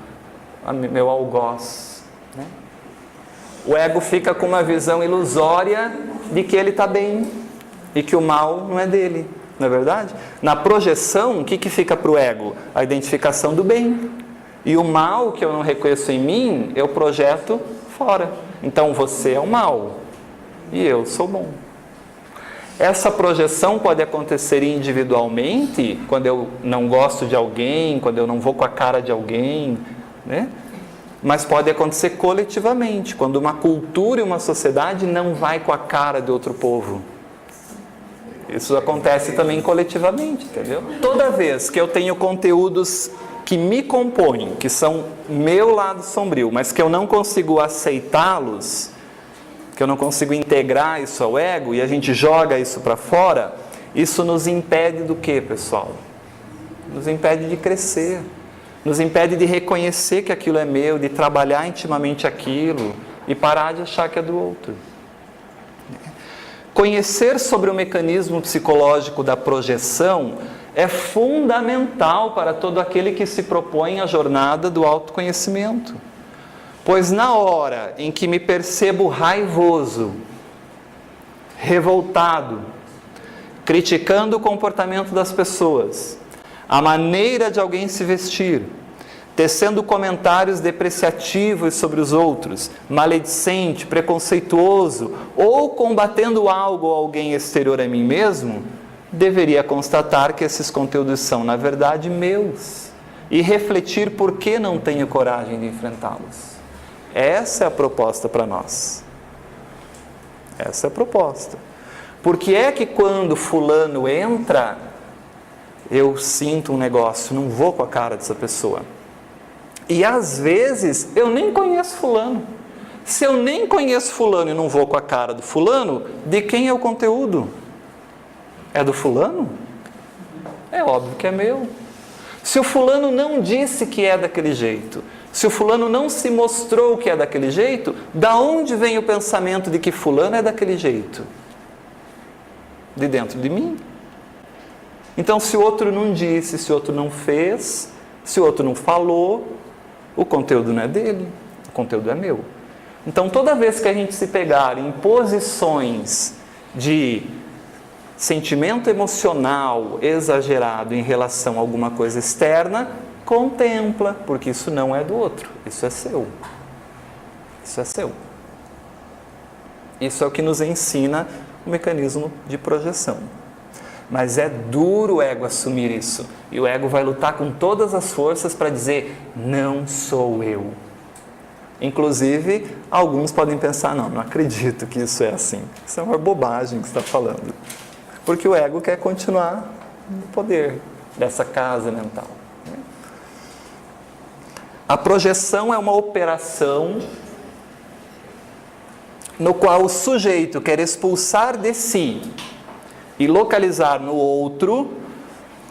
meu algoz. Né? O ego fica com uma visão ilusória de que ele está bem e que o mal não é dele, não é verdade? Na projeção, o que fica para o ego? A identificação do bem. E o mal que eu não reconheço em mim, eu projeto fora. Então você é o mal e eu sou bom. Essa projeção pode acontecer individualmente, quando eu não gosto de alguém, quando eu não vou com a cara de alguém, né? Mas pode acontecer coletivamente, quando uma cultura e uma sociedade não vai com a cara de outro povo. Isso acontece também coletivamente, entendeu? Toda vez que eu tenho conteúdos que me compõem, que são meu lado sombrio, mas que eu não consigo aceitá-los, que eu não consigo integrar isso ao ego, e a gente joga isso para fora, isso nos impede do quê, pessoal? Nos impede de crescer, nos impede de reconhecer que aquilo é meu, de trabalhar intimamente aquilo e parar de achar que é do outro. Conhecer sobre o mecanismo psicológico da projeção é fundamental para todo aquele que se propõe a jornada do autoconhecimento. Pois na hora em que me percebo raivoso, revoltado, criticando o comportamento das pessoas, a maneira de alguém se vestir, tecendo comentários depreciativos sobre os outros, maledicente, preconceituoso, ou combatendo algo ou alguém exterior a mim mesmo, deveria constatar que esses conteúdos são, na verdade, meus, e refletir por que não tenho coragem de enfrentá-los. Essa é a proposta para nós. Essa é a proposta. Por que é que quando fulano entra, eu sinto um negócio, não vou com a cara dessa pessoa? E às vezes eu nem conheço fulano. Se eu nem conheço fulano e não vou com a cara do fulano, de quem é o conteúdo? É do fulano? É óbvio que é meu. Se o fulano não disse que é daquele jeito, se o fulano não se mostrou que é daquele jeito, da onde vem o pensamento de que fulano é daquele jeito? De dentro de mim. Então, se o outro não disse, se o outro não fez, se o outro não falou, o conteúdo não é dele, o conteúdo é meu. Então, toda vez que a gente se pegar em posições de sentimento emocional exagerado em relação a alguma coisa externa, contempla, porque isso não é do outro, isso é seu. Isso é seu. Isso é o que nos ensina o mecanismo de projeção. Mas é duro o ego assumir isso. E o ego vai lutar com todas as forças para dizer, não sou eu. Inclusive, alguns podem pensar, não acredito que isso é assim. Isso é uma bobagem que você está falando. Porque o ego quer continuar no poder dessa casa mental. A projeção é uma operação no qual o sujeito quer expulsar de si e localizar no outro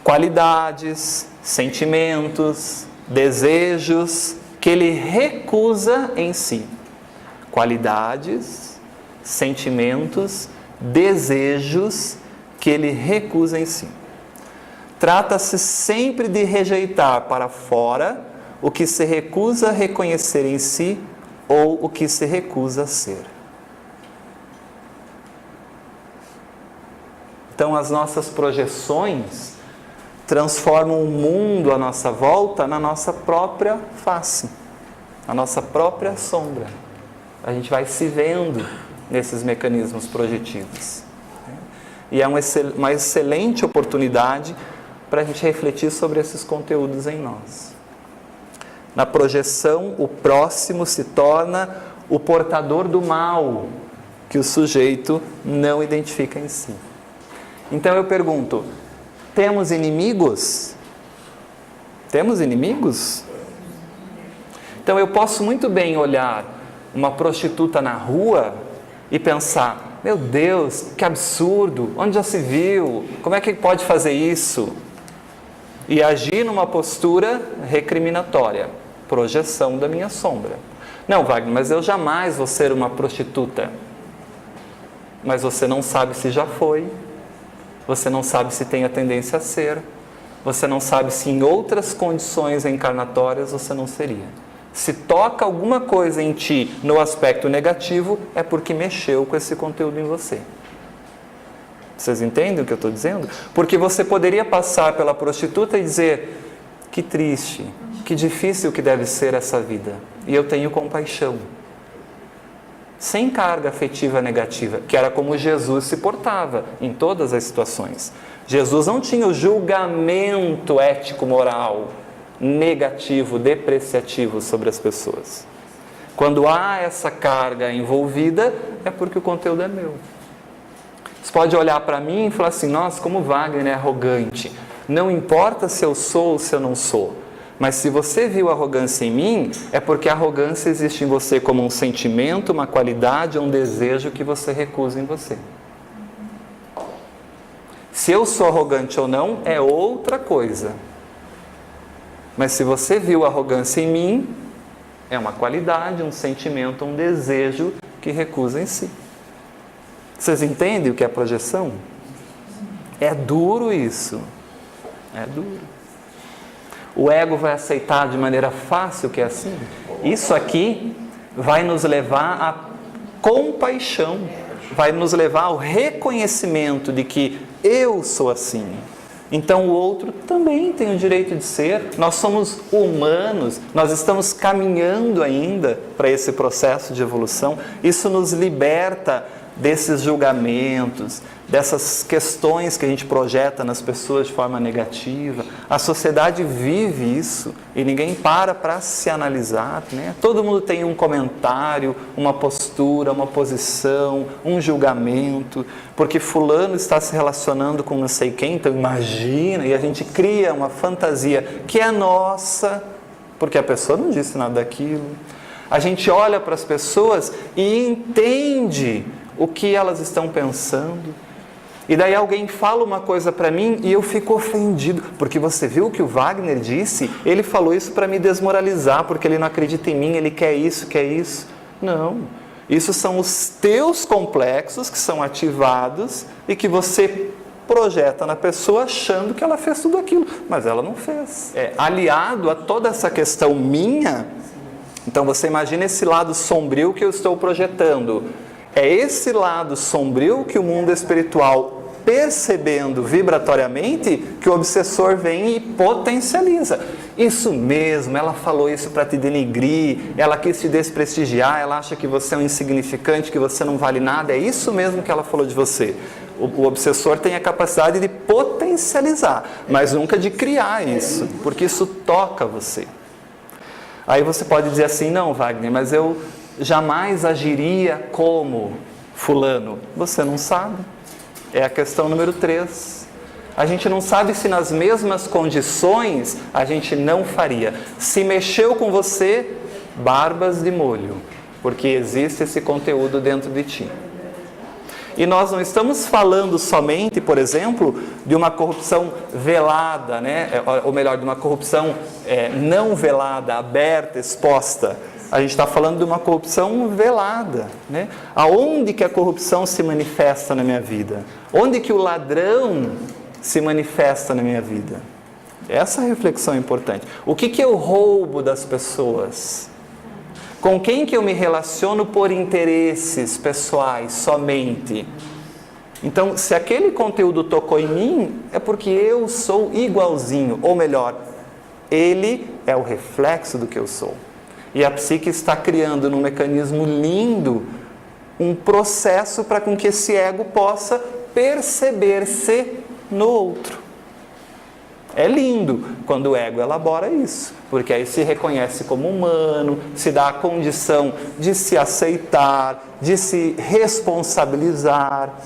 qualidades, sentimentos, desejos que ele recusa em si. Qualidades, sentimentos, desejos que ele recusa em si. Trata-se sempre de rejeitar para fora o que se recusa a reconhecer em si ou o que se recusa a ser. Então, as nossas projeções transformam o mundo à nossa volta na nossa própria face, na nossa própria sombra. A gente vai se vendo nesses mecanismos projetivos. E é uma excelente oportunidade para a gente refletir sobre esses conteúdos em nós. Na projeção, o próximo se torna o portador do mal que o sujeito não identifica em si. Então eu pergunto, temos inimigos? Temos inimigos? Então eu posso muito bem olhar uma prostituta na rua e pensar, meu Deus, que absurdo, onde já se viu, como é que pode fazer isso? E agir numa postura recriminatória, projeção da minha sombra. Não, Wagner, mas eu jamais vou ser uma prostituta. Mas você não sabe se já foi, você não sabe se tem a tendência a ser, você não sabe se em outras condições encarnatórias você não seria. Se toca alguma coisa em ti no aspecto negativo, é porque mexeu com esse conteúdo em você. Vocês entendem o que eu estou dizendo? Porque você poderia passar pela prostituta e dizer, que triste, que difícil que deve ser essa vida. E eu tenho compaixão. Sem carga afetiva negativa, que era como Jesus se portava em todas as situações. Jesus não tinha o julgamento ético-moral negativo, depreciativo sobre as pessoas. Quando há essa carga envolvida, é porque o conteúdo é meu. Você pode olhar para mim e falar assim, nossa, como Wagner é arrogante. Não importa se eu sou ou se eu não sou. Mas se você viu arrogância em mim, é porque a arrogância existe em você como um sentimento, uma qualidade, um desejo que você recusa em você. Se eu sou arrogante ou não, é outra coisa. Mas se você viu arrogância em mim, é uma qualidade, um sentimento, um desejo que recusa em si. Vocês entendem o que é projeção? É duro isso. É duro. O ego vai aceitar de maneira fácil que é assim? Isso aqui vai nos levar à compaixão, vai nos levar ao reconhecimento de que eu sou assim. Então o outro também tem o direito de ser. Nós somos humanos, nós estamos caminhando ainda para esse processo de evolução. Isso nos liberta desses julgamentos, dessas questões que a gente projeta nas pessoas de forma negativa. A sociedade vive isso e ninguém para se analisar, né? Todo mundo tem um comentário, uma postura, uma posição, um julgamento, porque fulano está se relacionando com não sei quem, então imagina, e a gente cria uma fantasia que é nossa, porque a pessoa não disse nada daquilo. A gente olha para as pessoas e entende o que elas estão pensando. E daí alguém fala uma coisa para mim e eu fico ofendido, porque você viu o que o Wagner disse? Ele falou isso para me desmoralizar, porque ele não acredita em mim, ele quer isso, quer isso. Não, isso são os teus complexos que são ativados e que você projeta na pessoa achando que ela fez tudo aquilo, mas ela não fez. Aliado a toda essa questão minha, então você imagina esse lado sombrio que eu estou projetando. É esse lado sombrio que o mundo espiritual, percebendo vibratoriamente, que o obsessor vem e potencializa. Isso mesmo, ela falou isso para te denigrir, ela quis te desprestigiar, ela acha que você é um insignificante, que você não vale nada, é isso mesmo que ela falou de você. O obsessor tem a capacidade de potencializar, mas nunca de criar isso, porque isso toca você. Aí você pode dizer assim, não, Wagner, mas eu jamais agiria como fulano. Você não sabe. É a questão número 3. A gente não sabe se nas mesmas condições a gente não faria. Se mexeu com você, barbas de molho, porque existe esse conteúdo dentro de ti. E nós não estamos falando somente, por exemplo, de uma corrupção velada, né? Ou melhor, de uma corrupção não velada, aberta, exposta. A gente está falando de uma corrupção velada, né? Aonde que a corrupção se manifesta na minha vida? Onde que o ladrão se manifesta na minha vida? Essa reflexão é importante. O que eu roubo das pessoas? Com quem que eu me relaciono por interesses pessoais somente? Então, se aquele conteúdo tocou em mim, é porque eu sou igualzinho, ou melhor, ele é o reflexo do que eu sou. E a psique está criando num mecanismo lindo um processo para com que esse ego possa perceber-se no outro. É lindo quando o ego elabora isso, porque aí se reconhece como humano, se dá a condição de se aceitar, de se responsabilizar,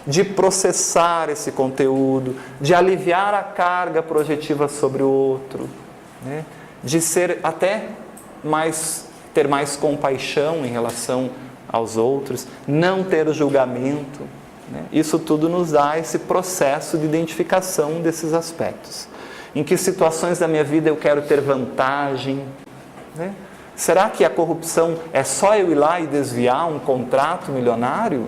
de processar esse conteúdo, de aliviar a carga projetiva sobre o outro, né? De ser até ter mais compaixão em relação aos outros, não ter o julgamento, né? Isso tudo nos dá esse processo de identificação desses aspectos. Em que situações da minha vida eu quero ter vantagem, né? Será que a corrupção é só eu ir lá e desviar um contrato milionário?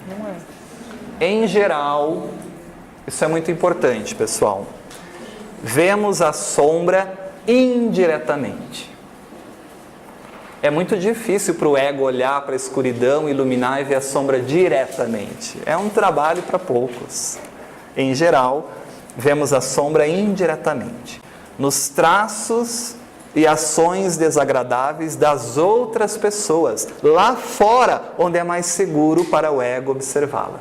Não é. Em geral, isso é muito importante, pessoal. Vemos a sombra indiretamente. É muito difícil para o ego olhar para a escuridão, iluminar e ver a sombra diretamente. É um trabalho para poucos. Em geral, vemos a sombra indiretamente, nos traços e ações desagradáveis das outras pessoas, lá fora, onde é mais seguro para o ego observá-la.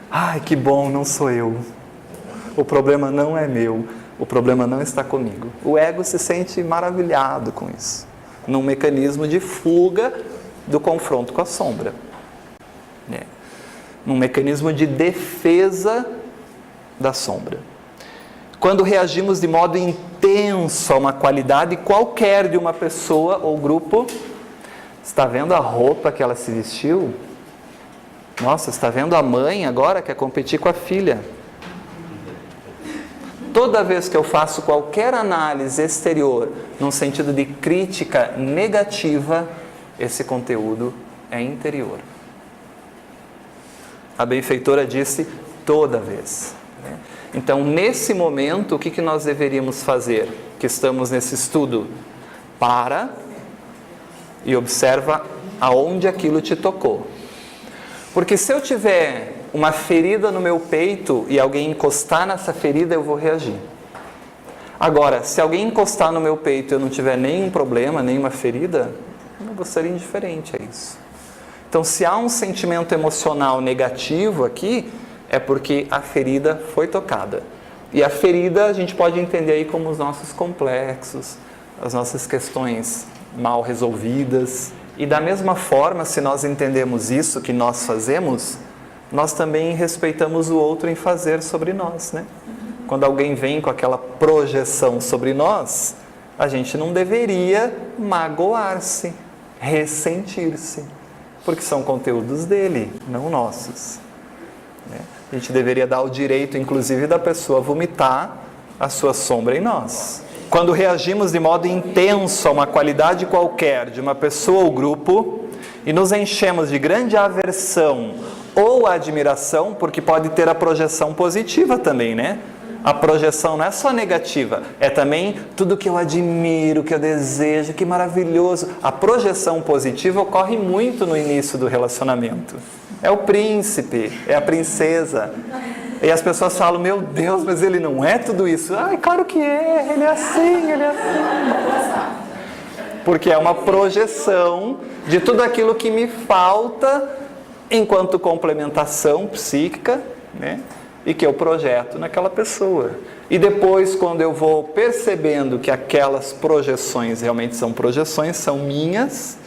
Ai, que bom, não sou eu. O problema não é meu, o problema não está comigo. O ego se sente maravilhado com isso, num mecanismo de fuga do confronto com a sombra. Num mecanismo de defesa da sombra. Quando reagimos de modo intenso a uma qualidade qualquer de uma pessoa ou grupo, está vendo a roupa que ela se vestiu? Nossa, está vendo a mãe agora que quer competir com a filha? Toda vez que eu faço qualquer análise exterior num sentido de crítica negativa, esse conteúdo é interior. A benfeitora disse toda vez. Então, nesse momento, o que nós deveríamos fazer? Que estamos nesse estudo. Para e observa aonde aquilo te tocou. Porque se eu tiver uma ferida no meu peito e alguém encostar nessa ferida, eu vou reagir. Agora, se alguém encostar no meu peito e eu não tiver nenhum problema, nenhuma ferida, eu vou ser indiferente a isso. Então, se há um sentimento emocional negativo aqui, é porque a ferida foi tocada. E a ferida a gente pode entender aí como os nossos complexos, as nossas questões mal resolvidas. E da mesma forma, se nós entendemos isso que nós fazemos, nós também respeitamos o outro em fazer sobre nós, né? Quando alguém vem com aquela projeção sobre nós, a gente não deveria magoar-se, ressentir-se, porque são conteúdos dele, não nossos. A gente deveria dar o direito, inclusive, da pessoa vomitar a sua sombra em nós. Quando reagimos de modo intenso a uma qualidade qualquer de uma pessoa ou grupo e nos enchemos de grande aversão ou admiração, porque pode ter a projeção positiva também, né? A projeção não é só negativa, é também tudo que eu admiro, que eu desejo, que maravilhoso. A projeção positiva ocorre muito no início do relacionamento. É o príncipe, é a princesa. E as pessoas falam, meu Deus, mas ele não é tudo isso. Ai, claro que é, ele é assim, ele é assim. Porque é uma projeção de tudo aquilo que me falta enquanto complementação psíquica, né? E que eu projeto naquela pessoa. E depois, quando eu vou percebendo que aquelas projeções realmente são projeções, são minhas,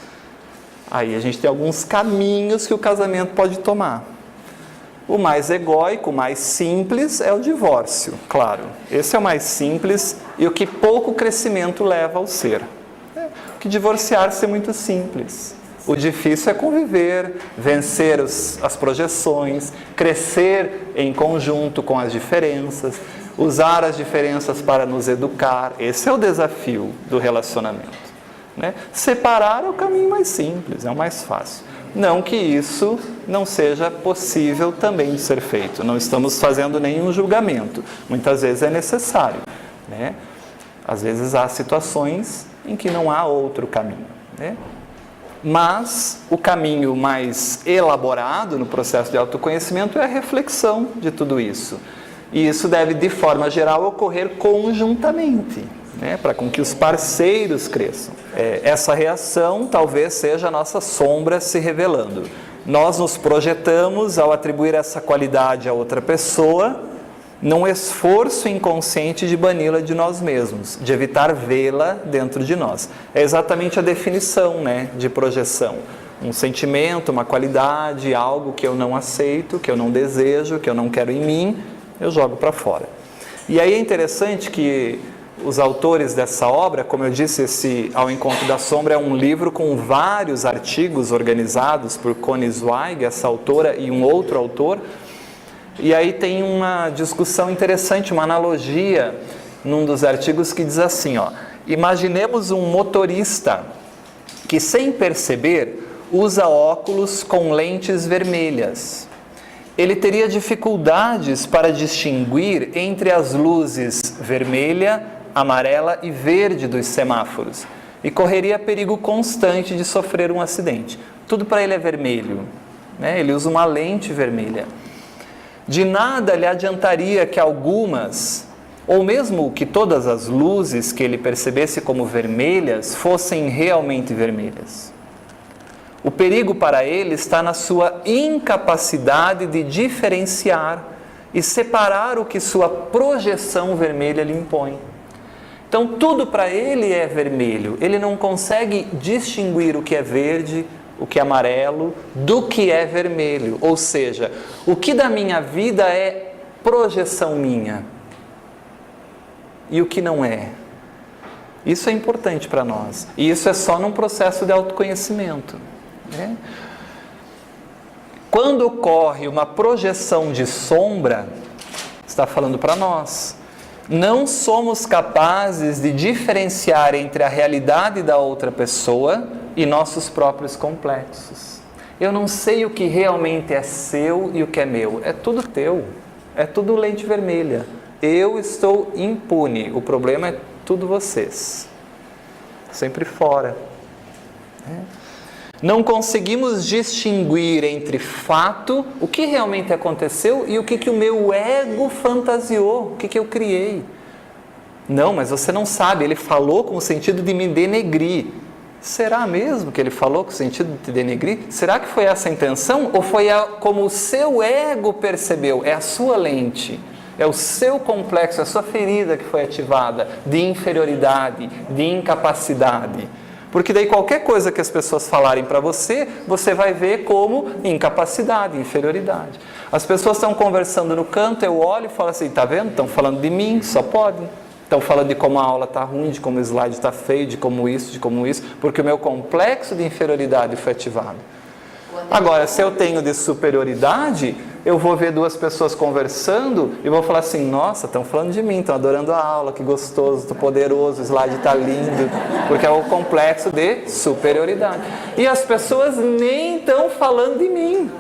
aí a gente tem alguns caminhos que o casamento pode tomar. O mais egóico, o mais simples é o divórcio, claro. Esse é o mais simples e o que pouco crescimento leva ao ser. Porque divorciar-se é muito simples. O difícil é conviver, vencer as projeções, crescer em conjunto com as diferenças, usar as diferenças para nos educar. Esse é o desafio do relacionamento, né? Separar é o caminho mais simples, é o mais fácil. Não que isso não seja possível também de ser feito. Não estamos fazendo nenhum julgamento. Muitas vezes é necessário, né? Às vezes há situações em que não há outro caminho, né? Mas o caminho mais elaborado no processo de autoconhecimento é a reflexão de tudo isso. E isso deve, de forma geral, ocorrer conjuntamente, né, para com que os parceiros cresçam. Essa reação talvez seja a nossa sombra se revelando. Nós nos projetamos ao atribuir essa qualidade a outra pessoa, num esforço inconsciente de bani-la de nós mesmos, de evitar vê-la dentro de nós. É exatamente a definição, né, de projeção. Um sentimento, uma qualidade, algo que eu não aceito, que eu não desejo, que eu não quero em mim, eu jogo para fora. E aí é interessante que os autores dessa obra, como eu disse, esse Ao Encontro da Sombra é um livro com vários artigos organizados por Connie Zweig, essa autora, e um outro autor. E aí tem uma discussão interessante, uma analogia num dos artigos que diz assim, ó: imaginemos um motorista que, sem perceber, usa óculos com lentes vermelhas. Ele teria dificuldades para distinguir entre as luzes vermelha, amarela e verde dos semáforos e correria perigo constante de sofrer um acidente. Tudo para ele é vermelho, né? Ele usa uma lente vermelha. De nada lhe adiantaria que algumas, ou mesmo que todas as luzes que ele percebesse como vermelhas, fossem realmente vermelhas. O perigo para ele está na sua incapacidade de diferenciar e separar o que sua projeção vermelha lhe impõe. Então, tudo para ele é vermelho. Ele não consegue distinguir o que é verde, o que é amarelo, do que é vermelho. Ou seja, o que da minha vida é projeção minha e o que não é. Isso é importante para nós. E isso é só num processo de autoconhecimento, né? Quando ocorre uma projeção de sombra, está falando para nós, não somos capazes de diferenciar entre a realidade da outra pessoa e nossos próprios complexos. Eu não sei o que realmente é seu e o que é meu. É tudo teu. É tudo lente vermelha. Eu estou impune. O problema é tudo vocês. Sempre fora. Não conseguimos distinguir entre fato, o que realmente aconteceu, e o que o meu ego fantasiou, o que eu criei. Não, mas você não sabe, ele falou com o sentido de me denegrir. Será mesmo que ele falou com o sentido de te denegrir? Será que foi essa a intenção? Ou foi como o seu ego percebeu? É a sua lente, é o seu complexo, é a sua ferida que foi ativada de inferioridade, de incapacidade. Porque daí qualquer coisa que as pessoas falarem para você, você vai ver como incapacidade, inferioridade. As pessoas estão conversando no canto, eu olho e falo assim, tá vendo? Estão falando de mim, só pode. Estão falando de como a aula está ruim, de como o slide está feio, de como isso, porque o meu complexo de inferioridade foi ativado. Agora, se eu tenho de superioridade, eu vou ver duas pessoas conversando e vou falar assim, nossa, estão falando de mim, estão adorando a aula, que gostoso, estou poderoso, o slide está lindo, porque é o complexo de superioridade. E as pessoas nem estão falando de mim.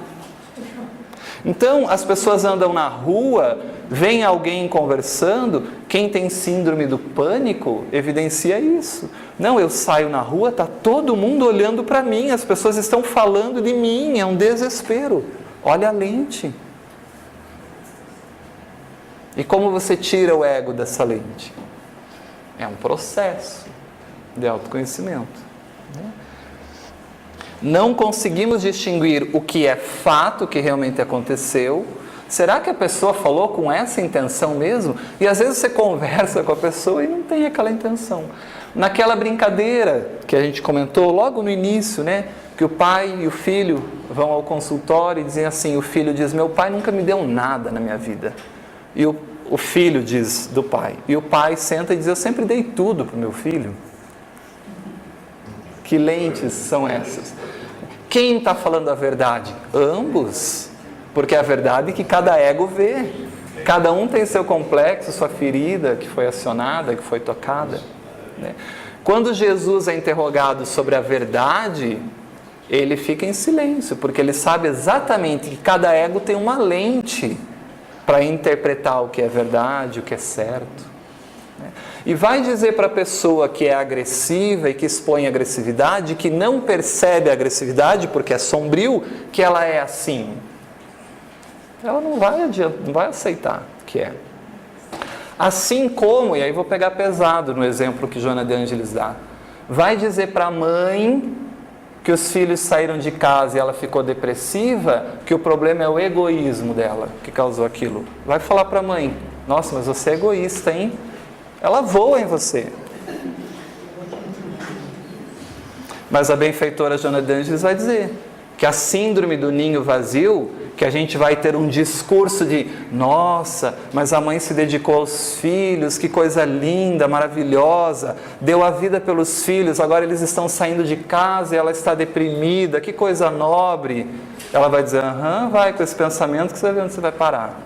Então, as pessoas andam na rua, vem alguém conversando, quem tem síndrome do pânico evidencia isso. Não, eu saio na rua, está todo mundo olhando para mim, as pessoas estão falando de mim, é um desespero. Olha a lente. E como você tira o ego dessa lente? É um processo de autoconhecimento. Não conseguimos distinguir o que é fato, o que realmente aconteceu. Será que a pessoa falou com essa intenção mesmo? E às vezes você conversa com a pessoa e não tem aquela intenção. Naquela brincadeira que a gente comentou logo no início, né? Que o pai e o filho vão ao consultório e dizem assim, o filho diz, meu pai nunca me deu nada na minha vida. E o filho diz do pai. E o pai senta e diz, eu sempre dei tudo para o meu filho. Que lentes são essas? Quem está falando a verdade? Ambos. Porque é a verdade que cada ego vê. Cada um tem seu complexo, sua ferida que foi acionada, que foi tocada. Né? Quando Jesus é interrogado sobre a verdade, ele fica em silêncio, porque ele sabe exatamente que cada ego tem uma lente para interpretar o que é verdade, o que é certo. E vai dizer para a pessoa que é agressiva e que expõe agressividade, que não percebe a agressividade porque é sombrio, que ela é assim. Ela não vai aceitar que é. Assim como, e aí vou pegar pesado no exemplo que Joana de Ângeles dá, vai dizer para a mãe que os filhos saíram de casa e ela ficou depressiva, que o problema é o egoísmo dela que causou aquilo. Vai falar para a mãe, nossa, mas você é egoísta, hein? Ela voa em você. Mas a benfeitora Joana de Ângeles vai dizer que a síndrome do ninho vazio, que a gente vai ter um discurso de nossa, mas a mãe se dedicou aos filhos, que coisa linda, maravilhosa, deu a vida pelos filhos, agora eles estão saindo de casa e ela está deprimida, que coisa nobre. Ela vai dizer, vai com esse pensamento que você vai ver onde você vai parar.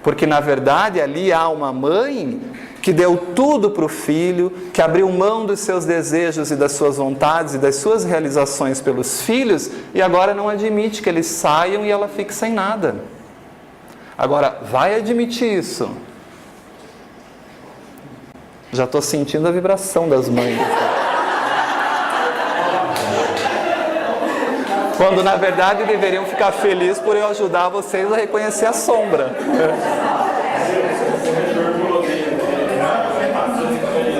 Porque na verdade ali há uma mãe que deu tudo para o filho, que abriu mão dos seus desejos e das suas vontades e das suas realizações pelos filhos, e agora não admite que eles saiam e ela fique sem nada. Agora, vai admitir isso. Já estou sentindo a vibração das mães. Quando na verdade deveriam ficar felizes por eu ajudar vocês a reconhecer a sombra.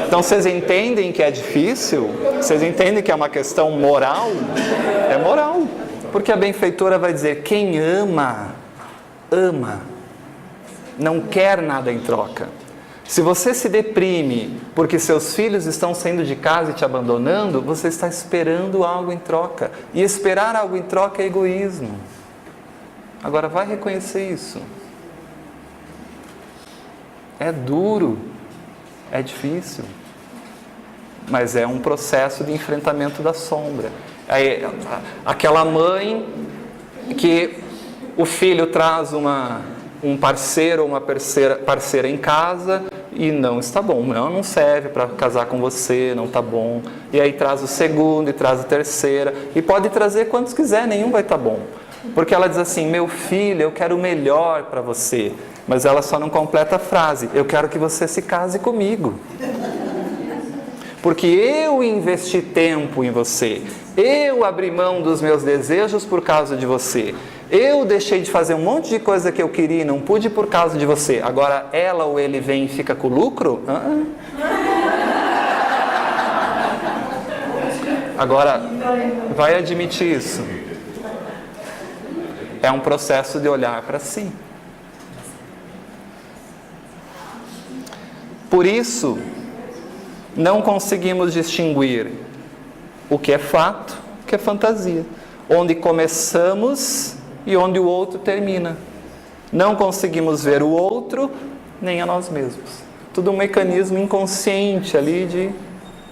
Então vocês entendem que é difícil? Vocês entendem que é uma questão moral? É moral. Porque a benfeitora vai dizer, quem ama, ama. Não quer nada em troca. Se você se deprime porque seus filhos estão saindo de casa e te abandonando, você está esperando algo em troca. E esperar algo em troca é egoísmo. Agora vai reconhecer isso. É duro. É difícil. Mas é um processo de enfrentamento da sombra. Aí, aquela mãe que o filho traz um parceiro ou uma parceira em casa e não está bom, não serve para casar com você, não está bom. E aí traz o segundo e traz a terceira, e pode trazer quantos quiser, nenhum vai estar bom. Porque ela diz assim, meu filho, eu quero o melhor para você, mas ela só não completa a frase, eu quero que você se case comigo. Porque eu investi tempo em você, eu abri mão dos meus desejos por causa de você, eu deixei de fazer um monte de coisa que eu queria e não pude por causa de você. Agora ela ou ele vem e fica com o lucro? Agora, vai admitir isso. É um processo de olhar para si. Por isso, não conseguimos distinguir o que é fato, o que é fantasia. Onde começamos e onde o outro termina. Não conseguimos ver o outro, nem a nós mesmos. Tudo um mecanismo inconsciente ali de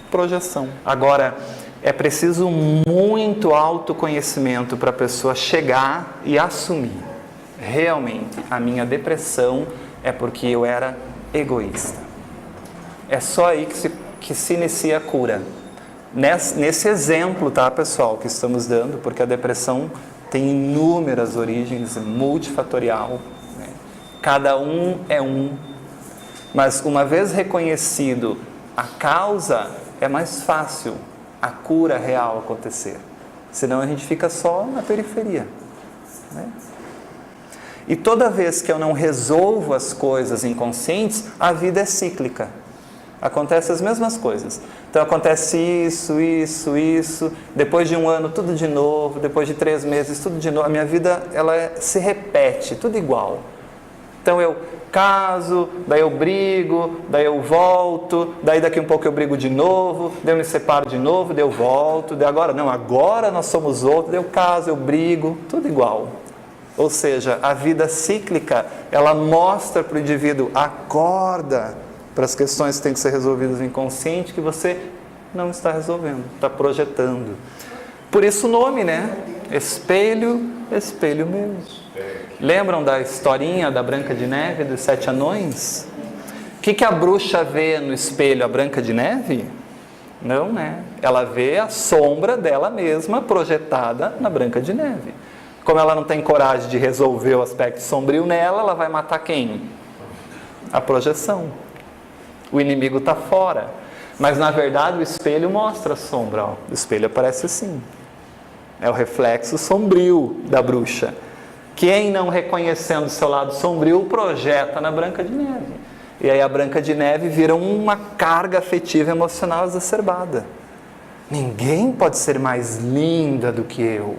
projeção. Agora, é preciso muito autoconhecimento para a pessoa chegar e assumir. Realmente, a minha depressão é porque eu era egoísta. É só aí que se inicia a cura. Nesse exemplo, tá, pessoal, que estamos dando, porque a depressão tem inúmeras origens, multifatorial, né? Cada um é um. Mas uma vez reconhecido a causa, é mais fácil a cura real acontecer. Senão a gente fica só na periferia, né? E toda vez que eu não resolvo as coisas inconscientes, a vida é cíclica. Acontecem as mesmas coisas. Então acontece isso, depois de um ano tudo de novo, depois de 3 meses tudo de novo. A minha vida se repete, tudo igual. Então eu caso, daí eu brigo, daí eu volto, daí daqui um pouco eu brigo de novo, daí eu me separo de novo, daí eu volto, daí agora nós somos outros, daí eu caso, eu brigo, tudo igual. Ou seja, a vida cíclica, ela mostra para o indivíduo, acorda para as questões que têm que ser resolvidas no inconsciente, que você não está resolvendo, está projetando. Por isso o nome, né? Espelho, espelho meu. Lembram da historinha da Branca de Neve, dos 7 anões? O que a bruxa vê no espelho, a Branca de Neve? Não, né? Ela vê a sombra dela mesma projetada na Branca de Neve. Como ela não tem coragem de resolver o aspecto sombrio nela, ela vai matar quem? A projeção. O inimigo está fora. Mas na verdade o espelho mostra a sombra. Ó. O espelho aparece assim. É o reflexo sombrio da bruxa. Quem não reconhecendo o seu lado sombrio, projeta na Branca de Neve. E aí a Branca de Neve vira uma carga afetiva e emocional exacerbada. Ninguém pode ser mais linda do que eu.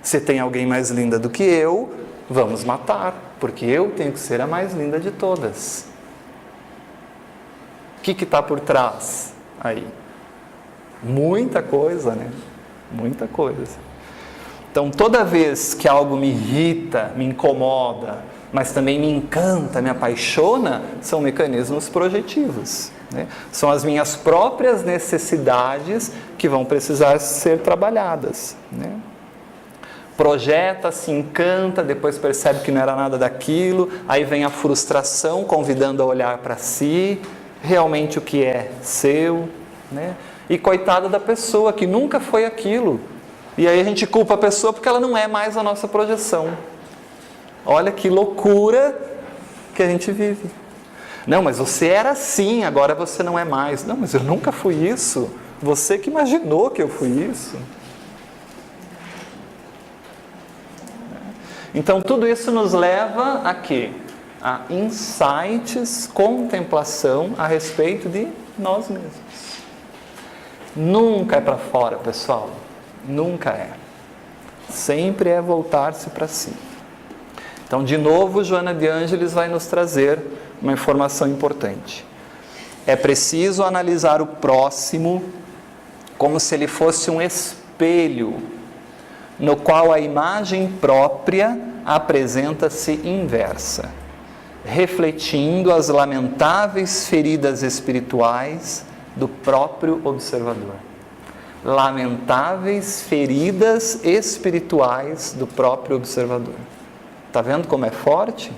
Se tem alguém mais linda do que eu, vamos matar. Porque eu tenho que ser a mais linda de todas. O que está por trás aí? Muita coisa, né? Muita coisa. Então, toda vez que algo me irrita, me incomoda, mas também me encanta, me apaixona, são mecanismos projetivos, né? São as minhas próprias necessidades que vão precisar ser trabalhadas, né? Projeta, se encanta, depois percebe que não era nada daquilo, aí vem a frustração convidando a olhar para si, realmente o que é seu, né? E coitada da pessoa que nunca foi aquilo. E aí a gente culpa a pessoa porque ela não é mais a nossa projeção. Olha que loucura que a gente vive. Não, mas você era assim, agora você não é mais. Não, mas eu nunca fui isso. Você que imaginou que eu fui isso. Então tudo isso nos leva a quê? A insights, contemplação a respeito de nós mesmos. Nunca é para fora, pessoal. Nunca é. Sempre é voltar-se para si. Então, de novo, Joana de Ângeles vai nos trazer uma informação importante. É preciso analisar o próximo como se ele fosse um espelho, no qual a imagem própria apresenta-se inversa, refletindo as lamentáveis feridas espirituais do próprio observador. Lamentáveis feridas espirituais do próprio observador. Está vendo como é forte?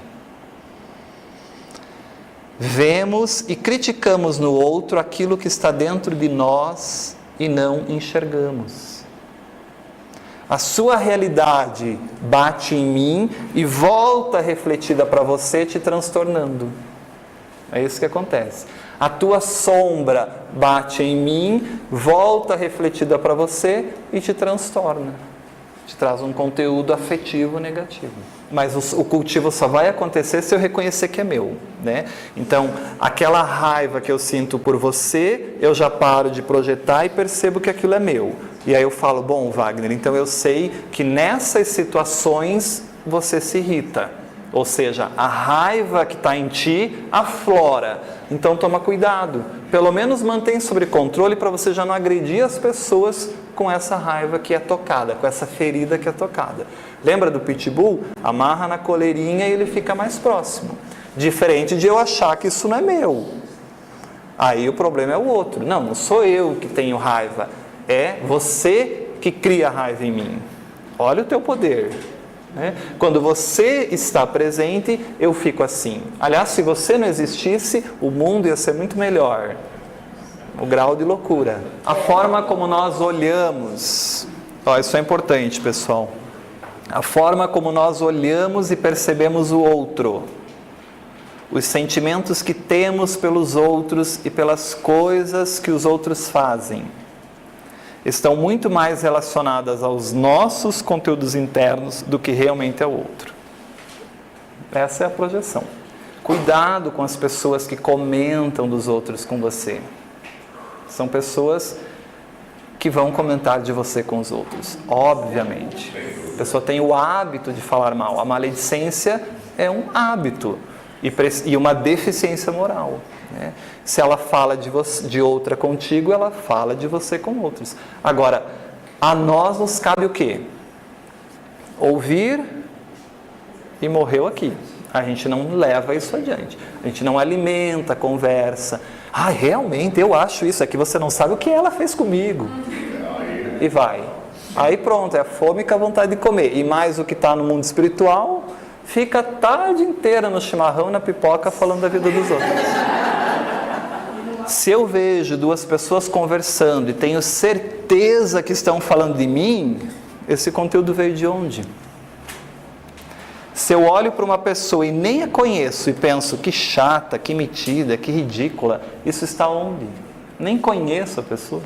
Vemos e criticamos no outro aquilo que está dentro de nós e não enxergamos. A sua realidade bate em mim e volta refletida para você, te transtornando. É isso que acontece. A tua sombra bate em mim, volta refletida para você e te transtorna. Te traz um conteúdo afetivo negativo. Mas o cultivo só vai acontecer se eu reconhecer que é meu, né? Então, aquela raiva que eu sinto por você, eu já paro de projetar e percebo que aquilo é meu. E aí eu falo, bom, Wagner, então eu sei que nessas situações você se irrita. Ou seja, a raiva que está em ti aflora. Então toma cuidado. Pelo menos mantém sob controle para você já não agredir as pessoas com essa raiva que é tocada, com essa ferida que é tocada. Lembra do pitbull? Amarra na coleirinha e ele fica mais próximo. Diferente de eu achar que isso não é meu. Aí o problema é o outro. Não, não sou eu que tenho raiva. É você que cria raiva em mim. Olha o teu poder. Quando você está presente, eu fico assim. Aliás, se você não existisse, o mundo ia ser muito melhor. O grau de loucura. A forma como nós olhamos. Isso é importante, pessoal. A forma como nós olhamos e percebemos o outro. Os sentimentos que temos pelos outros e pelas coisas que os outros fazem. Estão muito mais relacionadas aos nossos conteúdos internos do que realmente ao outro. Essa é a projeção. Cuidado com as pessoas que comentam dos outros com você. São pessoas que vão comentar de você com os outros, obviamente. A pessoa tem o hábito de falar mal. A maledicência é um hábito e uma deficiência moral, né? Se ela fala de outra contigo, ela fala de você com outros. Agora, a nós nos cabe o quê? Ouvir e morreu aqui. A gente não leva isso adiante. A gente não alimenta a conversa. Realmente, eu acho isso. É que você não sabe o que ela fez comigo. E vai. Aí pronto, é a fome com a vontade de comer. E mais o que está no mundo espiritual, fica a tarde inteira no chimarrão, na pipoca, falando da vida dos outros. Se eu vejo duas pessoas conversando e tenho certeza que estão falando de mim, esse conteúdo veio de onde? Se eu olho para uma pessoa e nem a conheço e penso que chata, que metida, que ridícula, isso está onde? Nem conheço a pessoa.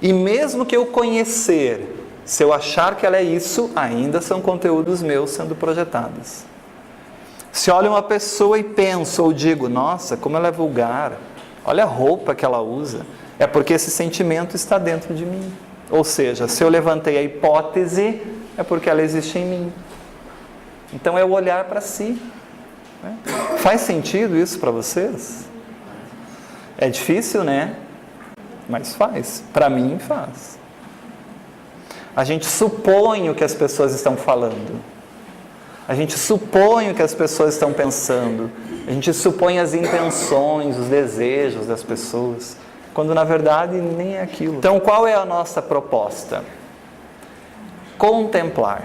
E mesmo que eu conhecer, se eu achar que ela é isso, ainda são conteúdos meus sendo projetados. Se olho uma pessoa e penso ou digo, nossa, como ela é vulgar, olha a roupa que ela usa, é porque esse sentimento está dentro de mim. Ou seja, se eu levantei a hipótese, é porque ela existe em mim. Então é o olhar para si. Né? Faz sentido isso para vocês? É difícil, né? Mas faz. Para mim faz. A gente supõe o que as pessoas estão falando. A gente supõe o que as pessoas estão pensando. A gente supõe as intenções, os desejos das pessoas, quando na verdade nem é aquilo. Então, qual é a nossa proposta? Contemplar,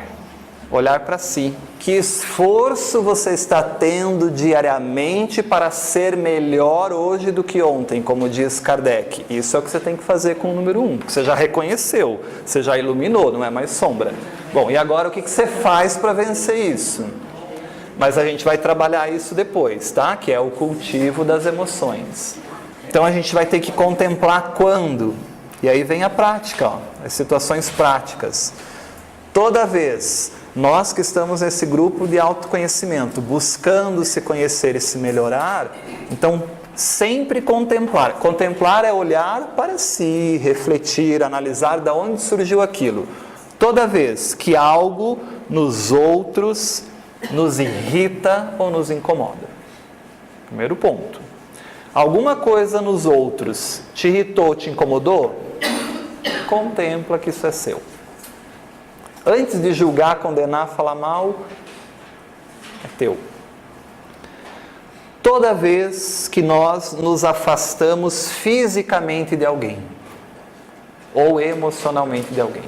olhar para si. Que esforço você está tendo diariamente para ser melhor hoje do que ontem, como diz Kardec. Isso é o que você tem que fazer com o número 1. Você já reconheceu, você já iluminou, não é mais sombra. Bom, e agora o que você faz para vencer isso? Mas a gente vai trabalhar isso depois, tá? Que é o cultivo das emoções. Então a gente vai ter que contemplar quando? E aí vem a prática, ó, as situações práticas. Toda vez, nós que estamos nesse grupo de autoconhecimento, buscando se conhecer e se melhorar, então sempre contemplar. Contemplar é olhar para si, refletir, analisar de onde surgiu aquilo. Toda vez que algo nos outros nos irrita ou nos incomoda. Primeiro ponto. Alguma coisa nos outros te irritou, te incomodou? Contempla que isso é seu. Antes de julgar, condenar, falar mal, é teu. Toda vez que nós nos afastamos fisicamente de alguém, ou emocionalmente de alguém.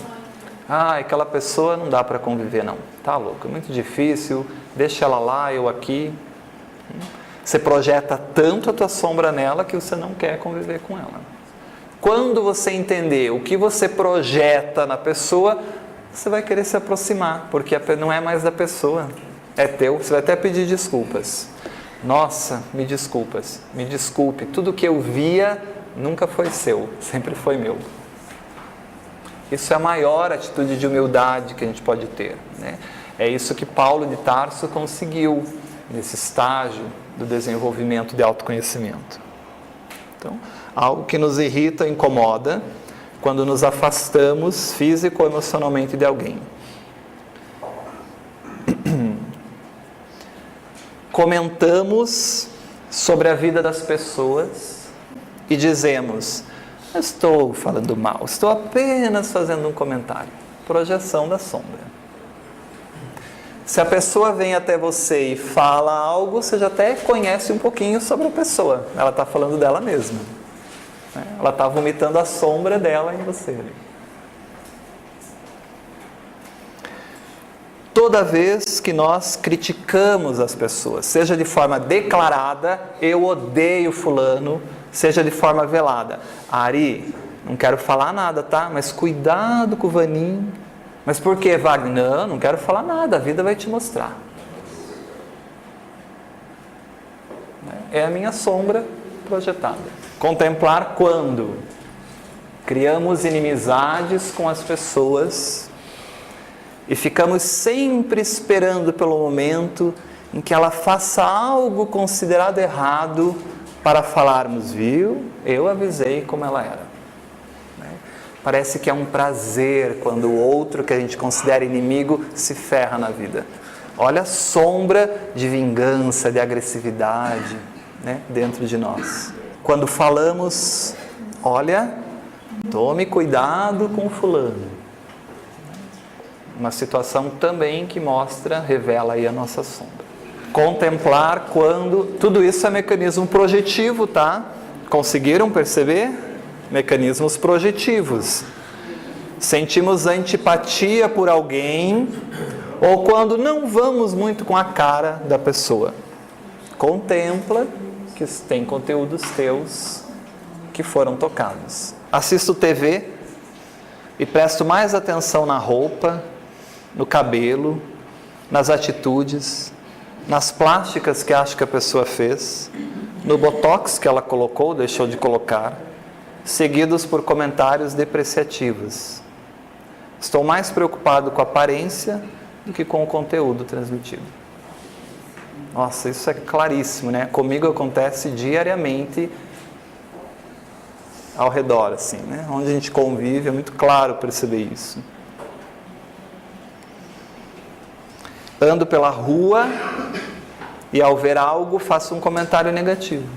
Ah, aquela pessoa não dá para conviver não. Tá louco, é muito difícil, deixa ela lá, eu aqui. Você projeta tanto a tua sombra nela que você não quer conviver com ela. Quando você entender o que você projeta na pessoa, você vai querer se aproximar, porque não é mais da pessoa, é teu. Você vai até pedir desculpas. Nossa, me desculpas, me desculpe, tudo que eu via nunca foi seu, sempre foi meu. Isso é a maior atitude de humildade que a gente pode ter, né? É isso que Paulo de Tarso conseguiu nesse estágio do desenvolvimento de autoconhecimento. Então, algo que nos irrita, incomoda, quando nos afastamos físico ou emocionalmente de alguém. Comentamos sobre a vida das pessoas e dizemos: eu estou falando mal, estou apenas fazendo um comentário. Projeção da sombra. Se a pessoa vem até você e fala algo, você já até conhece um pouquinho sobre a pessoa. Ela está falando dela mesma. Ela está vomitando a sombra dela em você. Toda vez que nós criticamos as pessoas, seja de forma declarada, eu odeio fulano, seja de forma velada. Ari, não quero falar nada, tá? Mas cuidado com o Vaninho. Mas por que, Wagner? Não quero falar nada, a vida vai te mostrar. É a minha sombra projetada. Contemplar quando criamos inimizades com as pessoas e ficamos sempre esperando pelo momento em que ela faça algo considerado errado para falarmos, viu? Eu avisei como ela era. Parece que é um prazer quando o outro que a gente considera inimigo se ferra na vida. Olha a sombra de vingança, de agressividade, né, dentro de nós. Quando falamos, olha, tome cuidado com fulano. Uma situação também que mostra, revela aí a nossa sombra. Contemplar quando... Tudo isso é mecanismo projetivo, tá? Conseguiram perceber? Mecanismos projetivos. Sentimos antipatia por alguém ou quando não vamos muito com a cara da pessoa. Contempla que tem conteúdos teus que foram tocados. Assisto TV e presto mais atenção na roupa, no cabelo, nas atitudes, nas plásticas que acho que a pessoa fez, no botox que ela colocou, deixou de colocar, seguidos por comentários depreciativos. Estou mais preocupado com a aparência do que com o conteúdo transmitido. Nossa, isso é claríssimo, né? Comigo acontece diariamente ao redor, assim, né? Onde a gente convive, é muito claro perceber isso. Ando pela rua e ao ver algo faço um comentário negativo.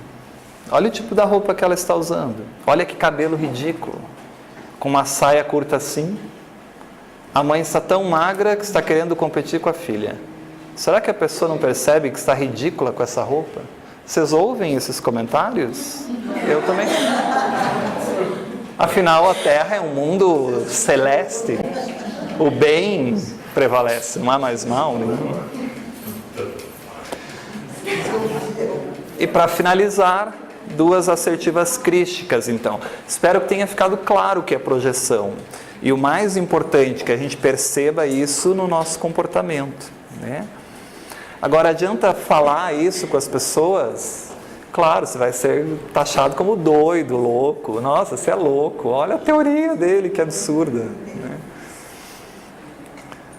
Olha o tipo da roupa que ela está usando. Olha que cabelo ridículo. Com uma saia curta assim. A mãe está tão magra que está querendo competir com a filha. Será que a pessoa não percebe que está ridícula com essa roupa? Vocês ouvem esses comentários? Eu também. Afinal, a Terra é um mundo celeste. O bem prevalece, não há mais mal nenhum. E para finalizar, duas assertivas crísticas, então. Espero que tenha ficado claro o que é projeção. E o mais importante, que a gente perceba isso no nosso comportamento, né? Agora, adianta falar isso com as pessoas? Claro, você vai ser taxado como doido, louco. Nossa, você é louco. Olha a teoria dele, que absurda, né?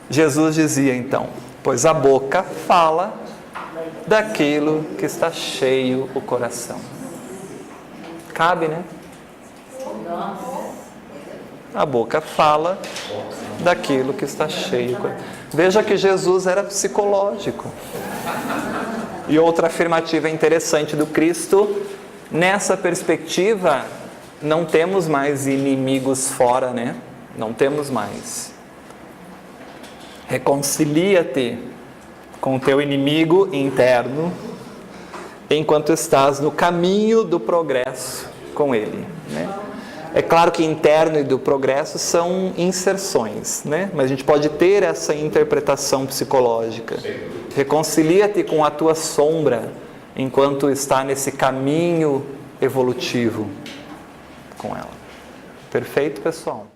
Jesus dizia, então, pois a boca fala daquilo que está cheio o coração. Cabe, né? A boca fala daquilo que está cheio. Veja que Jesus era psicológico. E outra afirmativa interessante do Cristo, nessa perspectiva, não temos mais inimigos fora, né? Não temos mais. Reconcilia-te com o teu inimigo interno, enquanto estás no caminho do progresso com ele, né? É claro que interno e do progresso são inserções, né? Mas a gente pode ter essa interpretação psicológica. Reconcilia-te com a tua sombra, enquanto está nesse caminho evolutivo com ela. Perfeito, pessoal?